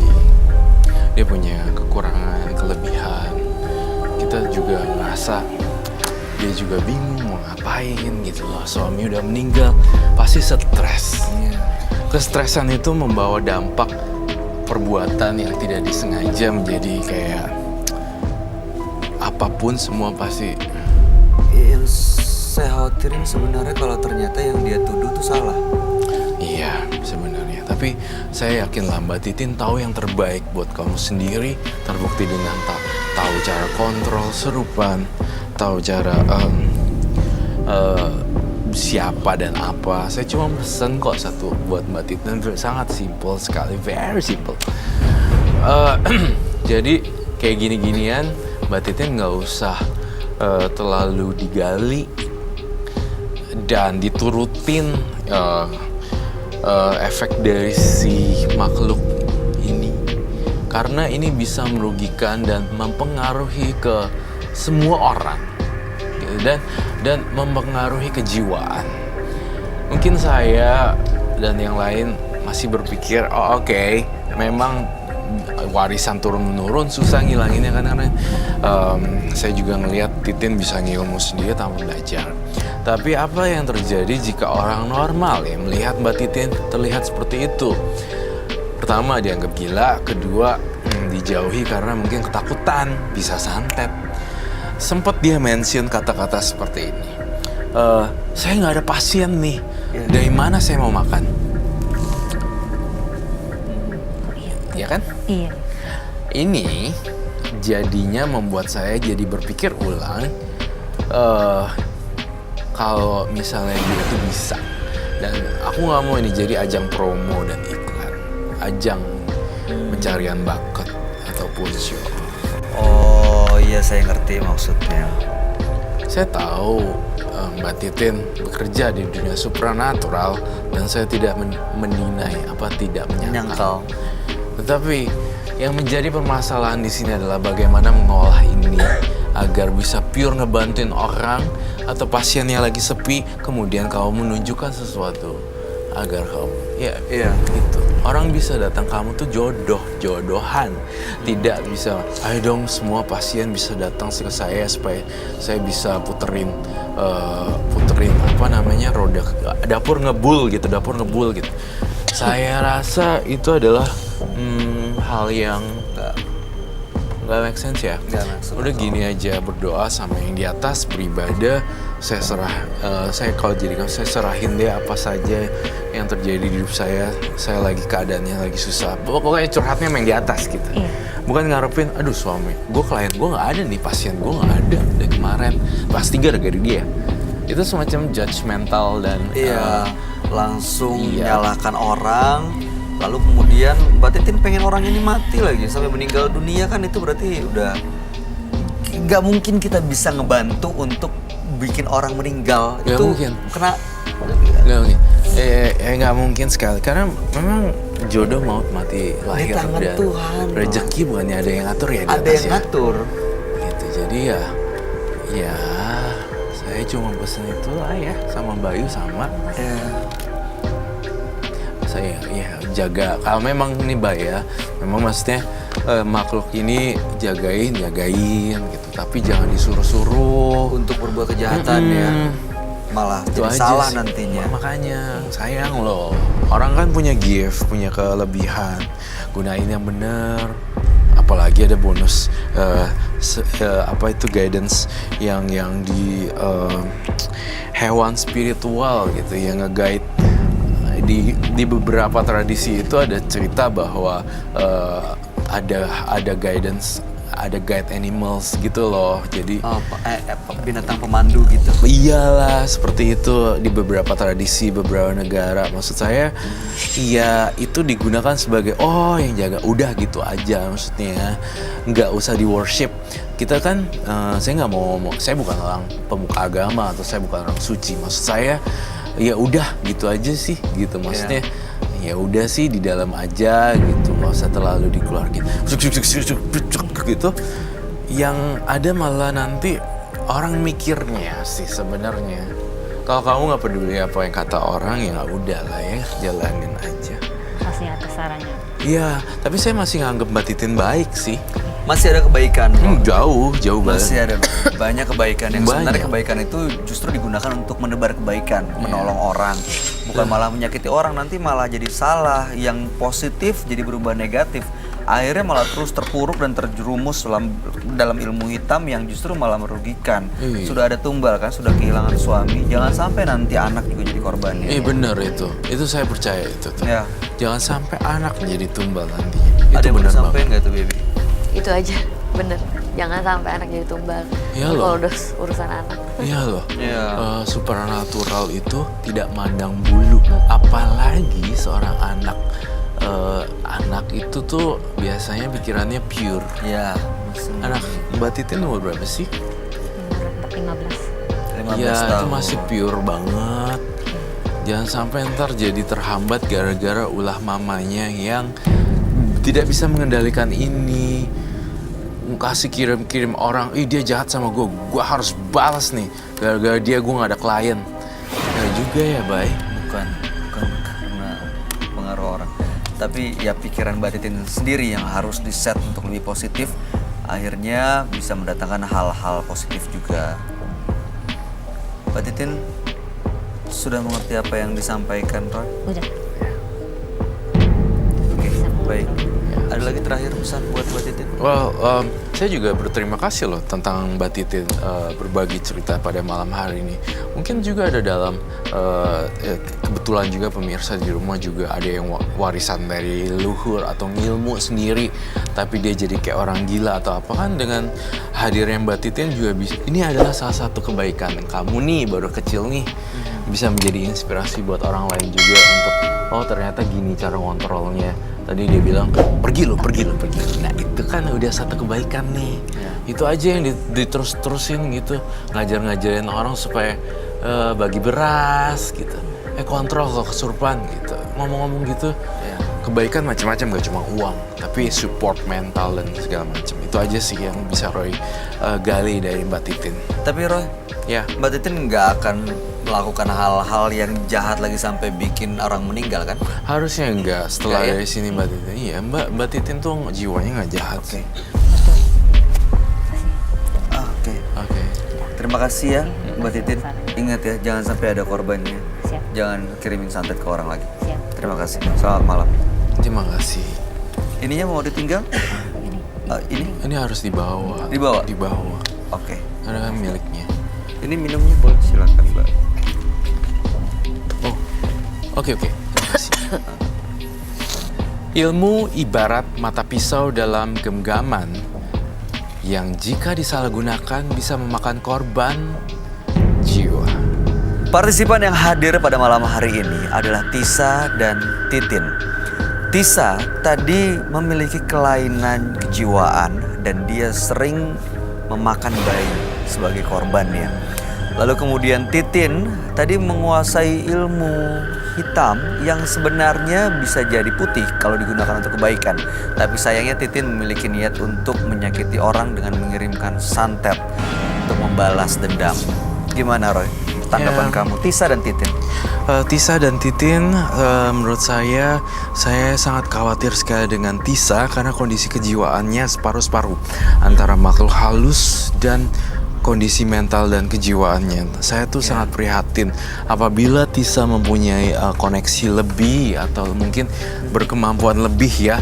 Speaker 7: Dia punya kekurangan, kelebihan. Kita juga ngerasa dia juga bingung mau ngapain gitu loh. Suami udah meninggal, pasti stres. Kestresan itu membawa dampak perbuatan yang tidak disengaja menjadi kayak apapun semua pasti.
Speaker 1: Yang saya khawatirin sebenarnya kalau ternyata yang dia tuduh itu salah.
Speaker 7: Iya, sebenarnya. Tapi saya yakin lah Mbak Titin tahu yang terbaik buat kamu sendiri. Terbukti dengan tahu cara kontrol serupan, tahu cara siapa dan apa. Saya cuma pesen kok satu buat Mbak Titin, sangat simple sekali, very simple. Jadi kayak gini-ginian Mbak Titin nggak usah terlalu digali dan diturutin efek dari si makhluk ini, karena ini bisa merugikan dan mempengaruhi ke semua orang gitu, dan mempengaruhi kejiwaan. Mungkin saya dan yang lain masih berpikir oke, memang warisan turun-menurun susah ngilanginnya kan, karena saya juga ngelihat Titin bisa ngilmu sendiri tanpa belajar. Tapi apa yang terjadi jika orang normal yang melihat Mbak Titin terlihat seperti itu? Pertama, dianggap gila. Kedua, dijauhi karena mungkin ketakutan, bisa santet. Sempat dia mention kata-kata seperti ini. Saya nggak ada pasien nih. Dari mana saya mau makan? Ya kan?
Speaker 8: Iya.
Speaker 7: Ini jadinya membuat saya jadi berpikir ulang. Kalau misalnya dia tuh bisa, dan aku nggak mau ini jadi ajang promo dan iklan, ajang pencarian bakat ataupun show.
Speaker 1: Oh iya, saya ngerti maksudnya.
Speaker 7: Saya tahu Mbak Titin bekerja di dunia supranatural dan saya tidak menyangkal.
Speaker 1: Menyangkal.
Speaker 7: Tetapi yang menjadi permasalahan di sini adalah bagaimana mengolah ini agar bisa pure ngebantuin orang atau pasiennya lagi sepi, kemudian kamu menunjukkan sesuatu agar kamu ya gitu. Orang bisa datang kamu tuh jodohan. Tidak bisa, ayo dong semua pasien bisa datang ke saya supaya saya bisa puterin apa namanya roda dapur ngebul gitu. Saya rasa itu adalah hal yang nggak make sense ya. Udah gini aja, berdoa sama yang di atas, beribadah. Saya kalau jadi kamu, saya serahin deh apa saja yang terjadi di hidup saya. Saya lagi keadaannya lagi susah. Pokoknya curhatnya sama yang di atas gitu.
Speaker 8: Iya.
Speaker 7: Bukan ngarepin, aduh suami, klien gue nggak ada nih, pasien gue nggak ada dari kemarin. Pasti gara-gara dia. Itu semacam judgmental dan
Speaker 1: langsung menyalahkan orang. Lalu kemudian Mbak Titin pengen orang ini mati lagi sampai meninggal dunia, kan itu berarti udah nggak mungkin kita bisa ngebantu untuk bikin orang meninggal.
Speaker 7: Nggak
Speaker 1: itu
Speaker 7: mungkin.
Speaker 1: Kena
Speaker 7: nggak mungkin. Nggak mungkin sekali karena memang jodoh maut mati lahir
Speaker 1: di tangan
Speaker 7: dan
Speaker 1: Tuhan.
Speaker 7: rezeki bukannya ada yang ngatur ya di
Speaker 1: Ada
Speaker 7: atas
Speaker 1: yang
Speaker 7: ya.
Speaker 1: ngatur.
Speaker 7: Gitu, jadi ya saya cuma pesen itu lah ya sama Bayu sama. Saya jaga, kalau memang ini bahaya, memang maksudnya makhluk ini jagain gitu, tapi jangan disuruh-suruh
Speaker 1: Untuk berbuat kejahatan ya. malah
Speaker 7: Itu
Speaker 1: jadi
Speaker 7: aja
Speaker 1: salah
Speaker 7: sih.
Speaker 1: nantinya.
Speaker 7: Makanya sayang loh. Orang kan punya gift, punya kelebihan. Gunain yang bener. Apalagi ada bonus apa itu guidance yang di hewan spiritual gitu yang nge-guide. Di beberapa tradisi itu ada cerita bahwa ada guidance, ada guide animals gitu loh. Jadi
Speaker 1: Binatang pemandu gitu.
Speaker 7: iyalah seperti itu di beberapa tradisi beberapa negara. Maksud saya ya itu digunakan sebagai yang jaga udah gitu aja, maksudnya nggak usah di worship. Kita kan saya nggak mau saya bukan orang pemuka agama atau saya bukan orang suci. Maksud saya ya udah gitu aja sih gitu, maksudnya ya udah sih di dalam aja gitu, nggak usah terlalu dikeluarin gitu. Yang ada malah nanti orang mikirnya sih sebenarnya kalau kamu nggak peduli apa yang kata orang ya udah lah ya, jalanin aja.
Speaker 8: Makasih atas sarannya.
Speaker 7: Iya, tapi saya masih nganggep Mbak Titin baik sih.
Speaker 1: Masih ada kebaikan.
Speaker 7: Jauh banget.
Speaker 1: Masih ada banyak kebaikan yang sebenarnya
Speaker 7: Banyak.
Speaker 1: kebaikan itu justru digunakan untuk menebar kebaikan, menolong orang, bukan malah menyakiti orang. Nanti malah jadi salah, yang positif jadi berubah negatif. Akhirnya malah terus terpuruk dan terjerumus dalam ilmu hitam yang justru malah merugikan.
Speaker 7: Iya.
Speaker 1: Sudah ada tumbal kan, sudah kehilangan suami, jangan sampai nanti anak juga jadi korbannya.
Speaker 7: Bener itu saya percaya itu tuh.
Speaker 1: Ya.
Speaker 7: Jangan sampai anak menjadi tumbal nantinya.
Speaker 1: Ada
Speaker 7: Itu
Speaker 1: yang mau
Speaker 7: bener
Speaker 1: disampaikan
Speaker 7: banget.
Speaker 1: nggak tuh, Baby?
Speaker 2: Itu aja, bener. Jangan sampai anak jadi tumbal.
Speaker 7: Iya
Speaker 2: Kalau
Speaker 7: loh.
Speaker 2: udah urusan anak.
Speaker 7: Iya loh.
Speaker 1: Iya.
Speaker 7: Supernatural itu tidak mandang bulu, apalagi seorang anak. Anak itu tuh biasanya pikirannya pure.
Speaker 1: Ya.
Speaker 7: Anak Mbak Titin umur berapa sih?
Speaker 8: Umur 15.
Speaker 1: 15
Speaker 7: Iya, itu
Speaker 1: tahun.
Speaker 7: masih pure banget. Jangan sampai ntar jadi terhambat gara-gara ulah mamanya yang tidak bisa mengendalikan ini. Kasih kirim-kirim orang, dia jahat sama gue harus balas nih. Gara-gara dia gue gak ada klien. Ya juga ya, Bay.
Speaker 1: Bukan karena pengaruh orang. Tapi ya pikiran Mbak Titin sendiri yang harus di-set untuk lebih positif. Akhirnya bisa mendatangkan hal-hal positif juga. Mbak Titin sudah mengerti apa yang disampaikan, Roy?
Speaker 8: Udah.
Speaker 1: Oke, baik. Ada lagi terakhir pesan buat Mbak Titin?
Speaker 7: Well, saya juga berterima kasih loh tentang Mbak Titin berbagi cerita pada malam hari ini. Mungkin juga ada dalam kebetulan juga pemirsa di rumah juga ada yang warisan dari leluhur atau ilmu sendiri, tapi dia jadi kayak orang gila atau apa kan. Dengan hadirnya Mbak Titin juga bisa. Ini adalah salah satu kebaikan kamu nih baru kecil nih, bisa menjadi inspirasi buat orang lain juga untuk ternyata gini cara ngontrolnya. Tadi dia bilang, pergi lo. Nah itu kan udah satu kebaikan nih. Itu aja yang diterus-terusin gitu. Ngajarin orang supaya bagi beras gitu. Kontrol kalau kesurupan gitu. Ngomong-ngomong gitu. Kebaikan macam-macam, gak cuma uang. Tapi support mental dan segala macam. Itu aja sih yang bisa Roy gali dari Mbak Titin.
Speaker 1: Tapi Roy,
Speaker 7: Ya.
Speaker 1: Mbak Titin nggak akan melakukan hal-hal yang jahat lagi sampai bikin orang meninggal kan?
Speaker 7: Harusnya enggak setelah
Speaker 1: Enggak ya?
Speaker 7: dari sini Mbak Titin. Iya, Mbak Titin tuh jiwanya nggak jahat sih.
Speaker 1: Oke.
Speaker 7: Oke.
Speaker 1: Terima kasih ya Mbak Titin. Ingat ya, jangan sampai ada korbannya.
Speaker 8: Siap.
Speaker 1: Jangan kirimin santet ke orang lagi.
Speaker 8: Siap.
Speaker 1: Terima kasih. Selamat malam.
Speaker 7: Terima kasih.
Speaker 1: Ininya mau ditinggal? Ini?
Speaker 7: Ini harus dibawa.
Speaker 1: Dibawa?
Speaker 7: Dibawa.
Speaker 1: Oke.
Speaker 7: Karena kan miliknya.
Speaker 1: Ini minumnya boleh, silakan Mbak.
Speaker 7: Oh, oke. Terima kasih. Ilmu ibarat mata pisau dalam genggaman yang jika disalahgunakan bisa memakan korban jiwa.
Speaker 1: Partisipan yang hadir pada malam hari ini adalah Tisa dan Titin. Tisa tadi memiliki kelainan kejiwaan dan dia sering memakan bayi sebagai korbannya. Lalu kemudian Titin tadi menguasai ilmu hitam yang sebenarnya bisa jadi putih kalau digunakan untuk kebaikan. Tapi sayangnya Titin memiliki niat untuk menyakiti orang dengan mengirimkan santet untuk membalas dendam. Gimana Roy? Tanggapan kamu, Tisa dan Titin?
Speaker 7: Tisa dan Titin, menurut saya sangat khawatir sekali dengan Tisa karena kondisi kejiwaannya separuh-separuh antara makhluk halus dan kondisi mental dan kejiwaannya. Saya tuh sangat prihatin apabila Tisa mempunyai koneksi lebih atau mungkin berkemampuan lebih ya,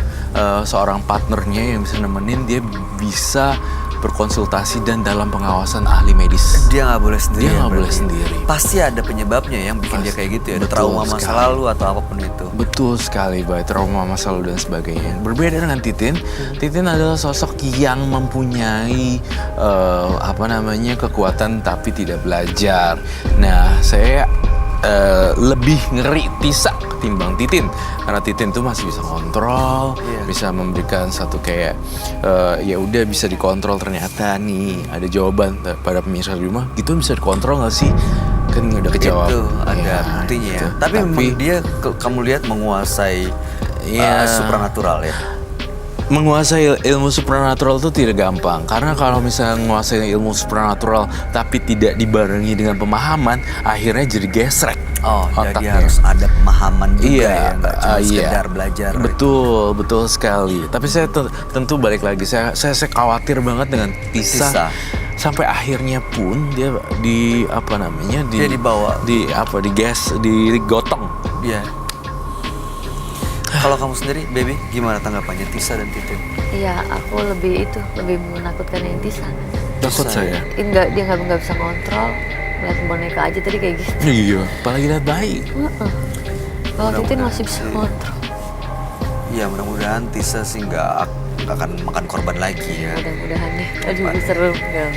Speaker 7: seorang partnernya yang bisa nemenin, dia bisa berkonsultasi dan dalam pengawasan ahli medis.
Speaker 1: Dia nggak boleh sendiri.
Speaker 7: Dia nggak boleh sendiri.
Speaker 1: Pasti ada penyebabnya yang bikin dia kayak gitu ya. Ada
Speaker 7: Betul
Speaker 1: trauma masa
Speaker 7: sekali.
Speaker 1: lalu atau apapun itu.
Speaker 7: Betul sekali, Bay. Trauma masa lalu dan sebagainya. Berbeda dengan Titin. Titin adalah sosok yang mempunyai kekuatan tapi tidak belajar. Nah, saya lebih ngeri Tisa ketimbang Titin, karena Titin tuh masih bisa kontrol, bisa memberikan satu kayak ya udah bisa dikontrol, ternyata nih ada jawaban pada pemirsa di rumah gitu, bisa dikontrol nggak sih, kan udah kejawab.
Speaker 1: Itu ada
Speaker 7: Ya,
Speaker 1: buktinya ya.
Speaker 7: gitu.
Speaker 1: Tapi memang dia kamu lihat menguasai supranatural ya.
Speaker 7: Menguasai ilmu supranatural itu tidak gampang, karena kalau misalnya menguasai ilmu supranatural tapi tidak dibarengi dengan pemahaman, akhirnya jadi gesrek.
Speaker 1: Oh, jadi
Speaker 7: otaknya.
Speaker 1: harus ada pemahaman juga ya, nggak cuma
Speaker 7: iya.
Speaker 1: sekedar belajar.
Speaker 7: Betul sekali. Tapi saya tentu balik lagi, saya khawatir banget dengan Tisa. Sampai akhirnya pun dia
Speaker 1: Dia dibawa.
Speaker 7: digotong.
Speaker 1: Iya. Kalau kamu sendiri, baby, gimana tanggapannya Tisa dan Titin?
Speaker 2: Iya, aku lebih menakutkan yang Tisa.
Speaker 7: Takut saya.
Speaker 2: Dia nggak bisa ngontrol, ngeliat boneka aja tadi kayak gitu.
Speaker 7: Iya, apalagi lihat bayi.
Speaker 2: Kalau Titin masih bisa ngontrol.
Speaker 1: Iya, mudah-mudahan Tisa sih nggak akan makan korban lagi ya.
Speaker 2: Mudah-mudahan deh. Aduh, seru. Ya.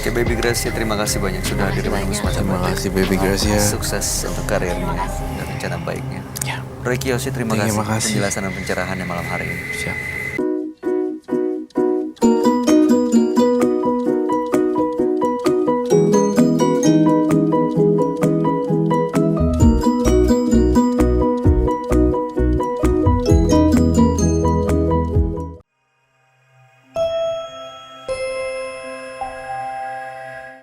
Speaker 1: Oke, Baby Gracia, terima kasih banyak sudah hadir di
Speaker 2: banyak.
Speaker 1: semacam
Speaker 7: Terima kasih, Baby Gracia.
Speaker 1: Sukses untuk karirnya dan rencana baiknya.
Speaker 7: Ya.
Speaker 1: Roy Kiyoshi, terima
Speaker 7: Terima
Speaker 1: kasih
Speaker 7: kasih.
Speaker 1: penjelasan dan pencerahannya malam hari ini.
Speaker 7: Siap.